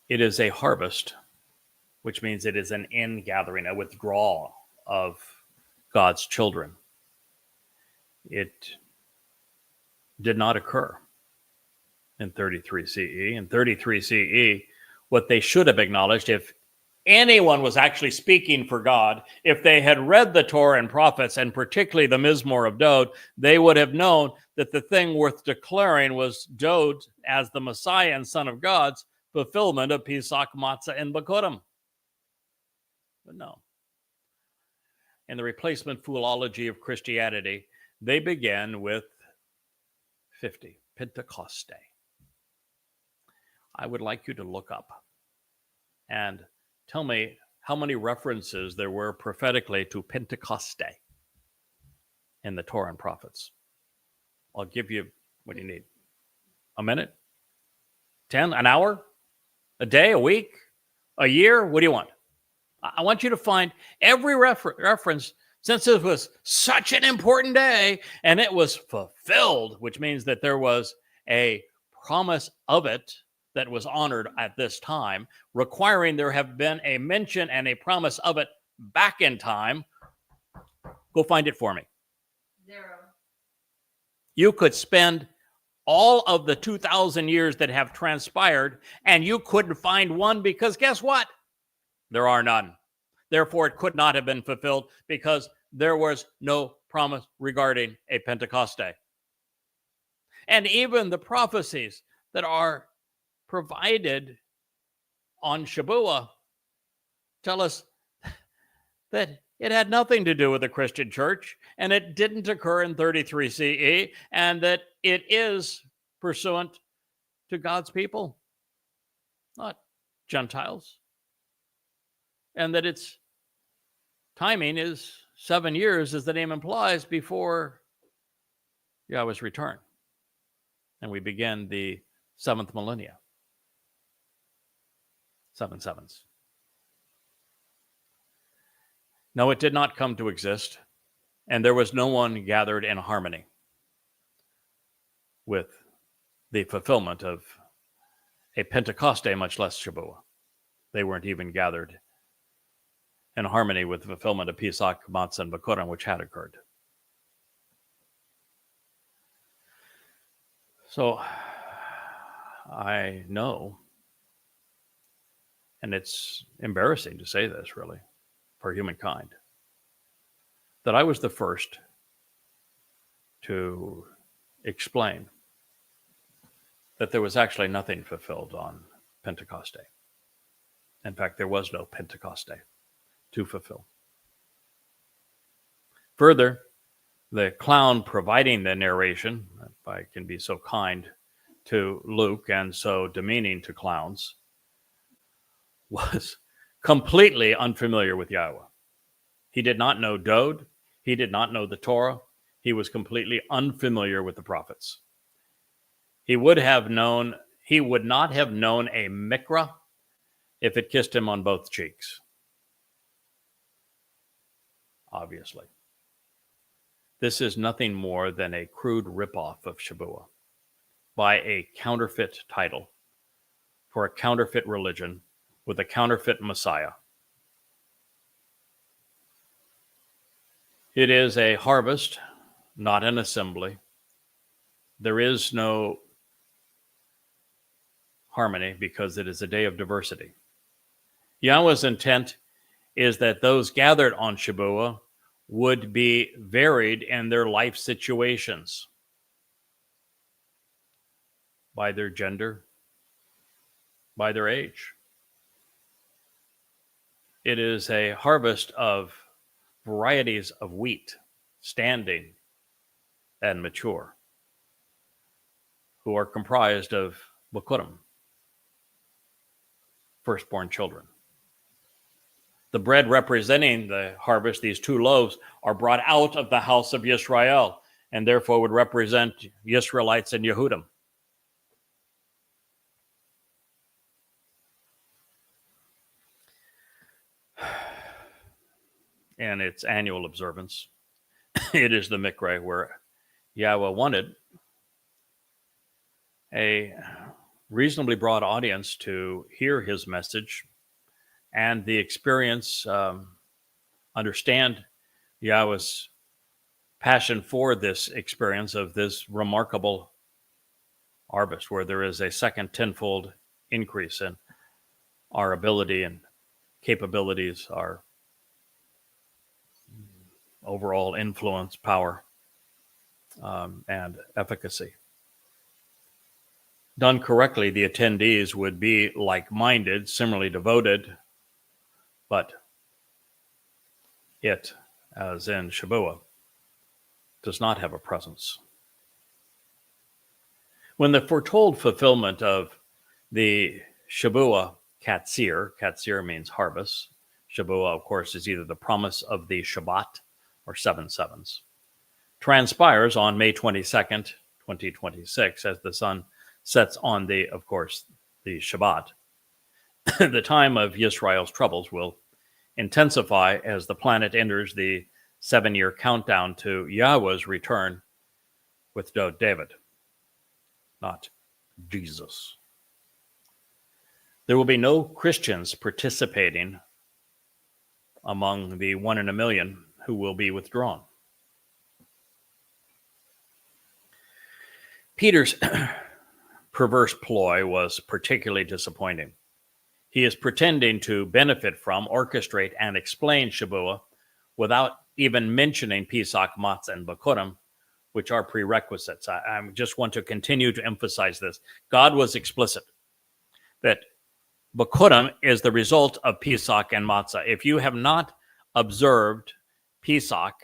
It is a harvest, which means it is an ingathering, a withdrawal of God's children. It did not occur in 33 CE. In 33 CE, what they should have acknowledged, if anyone was actually speaking for God, if they had read the Torah and prophets, and particularly the Mizmor of Dod, they would have known that the thing worth declaring was Dod as the Messiah and Son of God's fulfillment of Pesach, Matzah, and Bakurim. But no. In the replacement foolology of Christianity, they began with 50, Pentecoste. I would like you to look up and tell me how many references there were prophetically to Pentecoste in the Torah and prophets. I'll give you, what do you need? A minute? 10? An hour? A day? A week? A year? What do you want? I want you to find every reference, since it was such an important day and it was fulfilled, which means that there was a promise of it that was honored at this time, requiring there have been a mention and a promise of it back in time. Go find it for me. 0. You could spend all of the 2,000 years that have transpired and you couldn't find one, because guess what? There are none. Therefore, it could not have been fulfilled, because there was no promise regarding a Pentecoste. And even the prophecies that are provided on Shavuot tell us that it had nothing to do with the Christian church, and it didn't occur in 33 CE, and that it is pursuant to God's people, not Gentiles. and that its timing is 7 years, as the name implies, before Yahweh's return. And we begin the 7th millennia. 7 sevens. No, it did not come to exist, and there was no one gathered in harmony with the fulfillment of a Pentecoste, much less Shabuah. They weren't even gathered in harmony with the fulfillment of Pesach, Matzah, and Bikurim, which had occurred. So I know, and it's embarrassing to say this, really, for humankind, that I was the first to explain that there was actually nothing fulfilled on Pentecost Day. In fact, there was no Pentecost Day to fulfill. Further, the clown providing the narration, if I can be so kind to Luke and so demeaning to clowns, was completely unfamiliar with Yahowah. He did not know Dode. He did not know the Torah. He was completely unfamiliar with the prophets. He would not have known a mikra if it kissed him on both cheeks. Obviously. This is nothing more than a crude ripoff of Shabuah by a counterfeit title for a counterfeit religion with a counterfeit Messiah. It is a harvest, not an assembly. There is no harmony because it is a day of diversity. Yahweh's intent is that those gathered on Shabuah would be varied in their life situations by their gender, by their age. It is a harvest of varieties of wheat, standing and mature, who are comprised of Bikurim, firstborn children. The bread representing the harvest, these 2 loaves, are brought out of the house of Yisrael, and therefore would represent Israelites and Yehudim. And its annual observance, it is the Mikra where Yahweh wanted a reasonably broad audience to hear his message and the experience, understand Yahweh's passion for this experience of this remarkable harvest, where there is a second tenfold increase in our ability and capabilities, our overall influence, power, and efficacy. Done correctly, the attendees would be like-minded, similarly devoted, but it, as in Shabuah, does not have a presence. When the foretold fulfillment of the Shabuah Qatsyr means harvest. Shabuah, of course, is either the promise of the Shabat or 7 sevens. Transpires on May 22nd, 2026, as the sun sets on the Shabat. The time of Yisrael's troubles will intensify as the planet enters the 7-year countdown to Yahweh's return with David, not Jesus. There will be no Christians participating among the 1 in a million who will be withdrawn. Peter's perverse ploy was particularly disappointing. He is pretending to benefit from, orchestrate, and explain Shabuah without even mentioning Pesach, Matzah, and Bikurim, which are prerequisites. I just want to continue to emphasize this. God was explicit that Bikurim is the result of Pesach and Matzah. If you have not observed Pesach,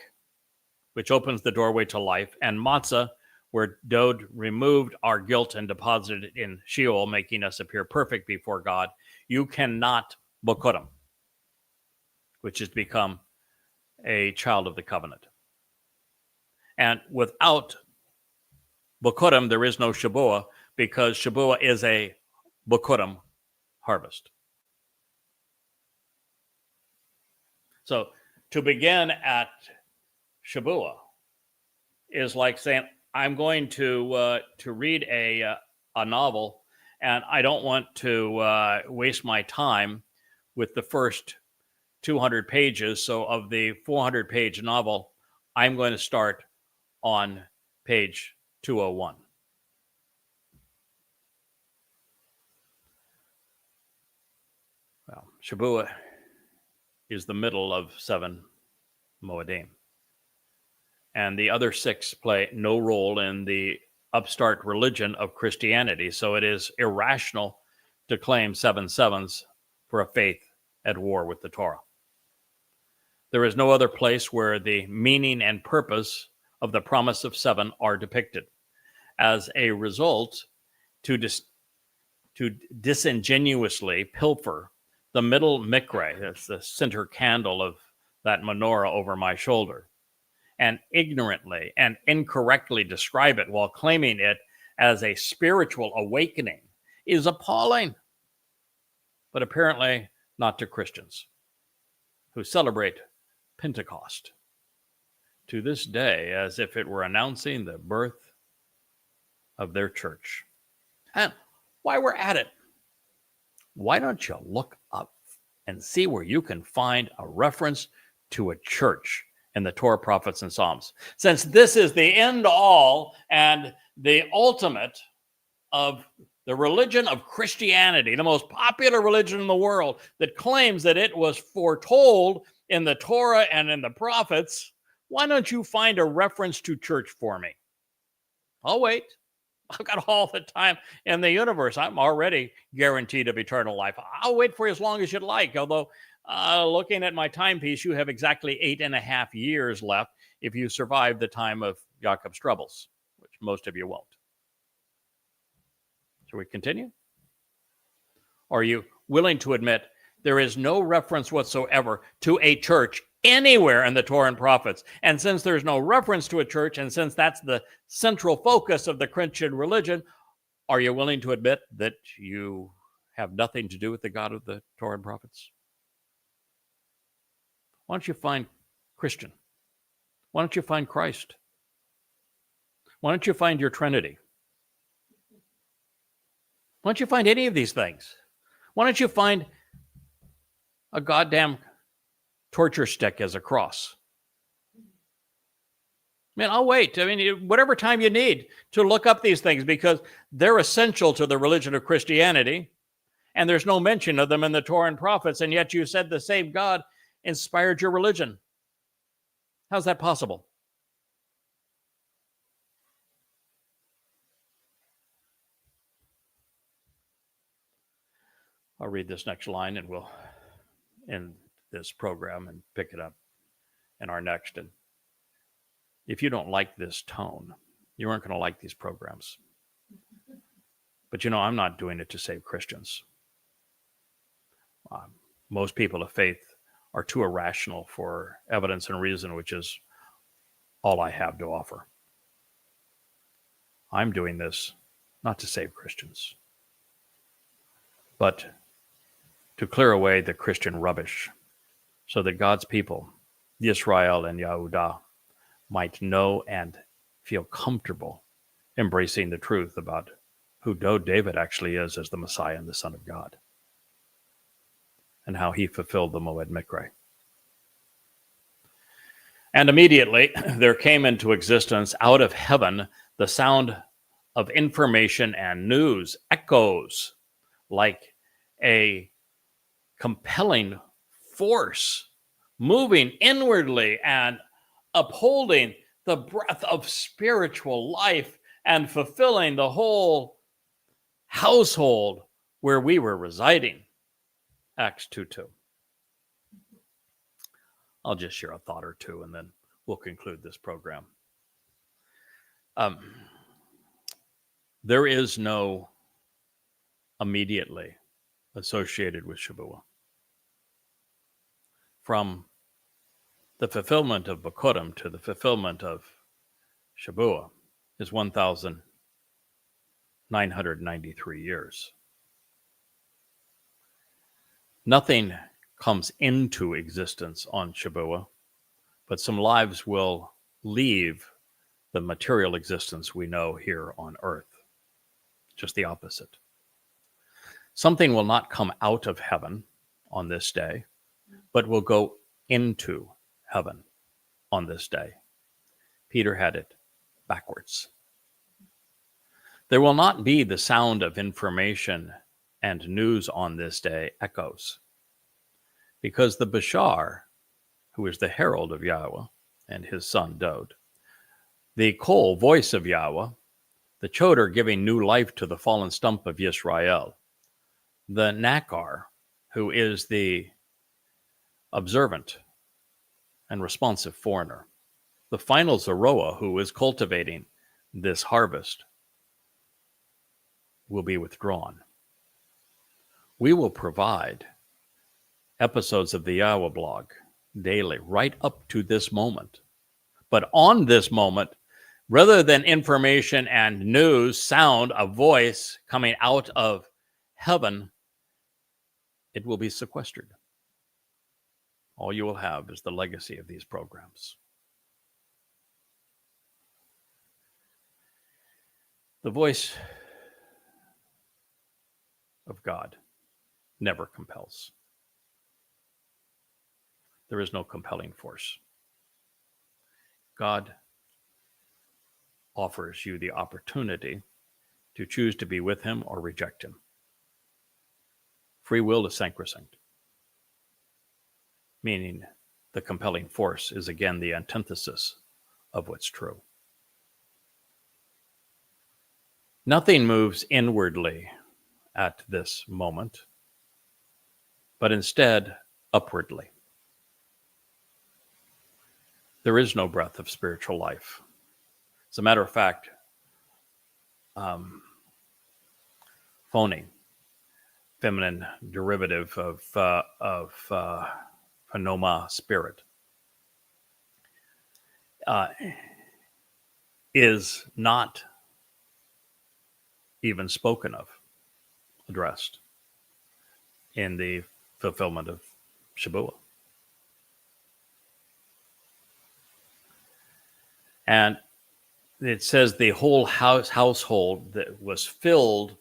which opens the doorway to life, and Matzah, where Dode removed our guilt and deposited it in Sheol, making us appear perfect before God, you cannot Bikurim. which is to become a child of the covenant. And without Bokurim, there is no Shabuah, because Shabuah is a Bokurim harvest. So to begin at Shabuah is like saying, I'm going to read a novel, and I don't want to waste my time with the first 200 pages. So of the 400-page novel, I'm going to start on page 201. Well, Shabuah is the middle of 7 Moedim. And the other 6 play no role in the upstart religion of Christianity. So it is irrational to claim 7 sevens for a faith at war with the Torah. There is no other place where the meaning and purpose of the promise of 7 are depicted. As a result, to disingenuously pilfer the middle mikre, that's the center candle of that menorah over my shoulder, and ignorantly and incorrectly describe it while claiming it as a spiritual awakening is appalling. But apparently not to Christians who celebrate Pentecost to this day as if it were announcing the birth of their church. And while we're at it, why don't you look up and see where you can find a reference to a church in the Torah, prophets, and Psalms? Since this is the end all and the ultimate of the religion of Christianity, the most popular religion in the world that claims that it was foretold in the Torah and in the prophets, why don't you find a reference to church for me? I'll wait. I've got all the time in the universe. I'm already guaranteed of eternal life. I'll wait for you as long as you'd like. Although, looking at my timepiece, you have exactly 8.5 years left if you survive the time of Jacob's troubles, which most of you won't. Shall we continue? Are you willing to admit there is no reference whatsoever to a church anywhere in the Torah and prophets? And since there's no reference to a church, and since that's the central focus of the Christian religion, are you willing to admit that you have nothing to do with the God of the Torah and prophets? Why don't you find Christian? Why don't you find Christ? Why don't you find your Trinity? Why don't you find any of these things? Why don't you find a goddamn torture stick as a cross? Man, I'll wait. I mean, whatever time you need to look up these things, because they're essential to the religion of Christianity, and there's no mention of them in the Torah and prophets, and yet you said the same God inspired your religion. How's that possible? I'll read this next line and we'll end this program and pick it up in our next. And if you don't like this tone, you aren't going to like these programs. But you know, I'm not doing it to save Christians. Most people of faith are too irrational for evidence and reason, which is all I have to offer. I'm doing this not to save Christians, but to clear away the Christian rubbish so that God's people, Israel and Yahudah, might know and feel comfortable embracing the truth about who David actually is as the Messiah and the Son of God, and how he fulfilled the Moed Mikre. And immediately there came into existence out of heaven the sound of information and news, echoes, like a compelling force moving inwardly and upholding the breath of spiritual life and fulfilling the whole household where we were residing. Acts 2:2. I'll just share a thought or two and then we'll conclude this program. There is no immediately associated with Shabuah. from the fulfillment of Bikurim to the fulfillment of Shabuah is 1,993 years. Nothing comes into existence on Shabuah, but some lives will leave the material existence we know here on earth. Just the opposite. Something will not come out of heaven on this day, but will go into heaven on this day. Peter had it backwards. There will not be the sound of information and news on this day echoes, because the Bashar, who is the herald of Yahweh, and his son Dod, the Kol, voice of Yahweh, the Choder giving new life to the fallen stump of Yisrael, the Nakar, who is the observant and responsive foreigner, the final Zeroah, who is cultivating this harvest, will be withdrawn. We will provide episodes of the Yahowah blog daily, right up to this moment. But on this moment, rather than information and news, sound, a voice coming out of heaven, it will be sequestered. All you will have is the legacy of these programs. The voice of God never compels. There is no compelling force. God offers you the opportunity to choose to be with him or reject him. Free will is sacrosanct, meaning the compelling force is again the antithesis of what's true. Nothing moves inwardly at this moment, but instead upwardly. There is no breath of spiritual life. As a matter of fact, phony, feminine derivative of pneuma, spirit, is not even spoken of, addressed in the fulfillment of Shabuah. And it says the whole household that was filled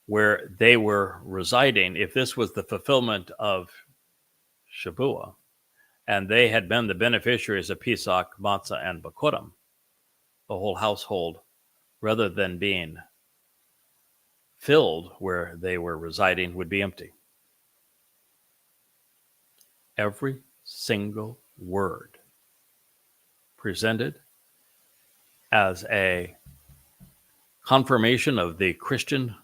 where they were residing. If this was the fulfillment of Shabuah, and they had been the beneficiaries of Pesach, Matzah, and Bikurim, the whole household, rather than being filled where they were residing, would be empty. Every single word presented as a confirmation of the Christian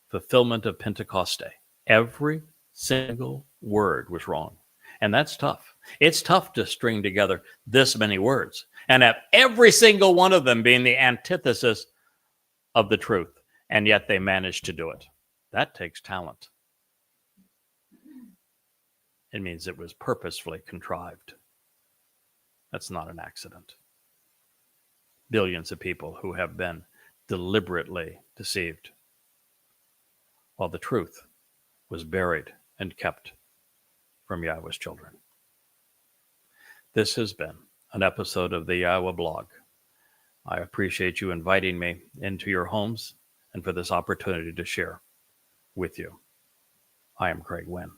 fulfillment of Pentecost Day. Every single word was wrong. And that's tough. It's tough to string together this many words and have every single one of them being the antithesis of the truth. And yet they managed to do it. That takes talent. It means it was purposefully contrived. That's not an accident. Billions of people who have been deliberately deceived, while the truth was buried and kept from Yahweh's children. This has been an episode of the Yahowah blog. I appreciate you inviting me into your homes and for this opportunity to share with you. I am Craig Winn.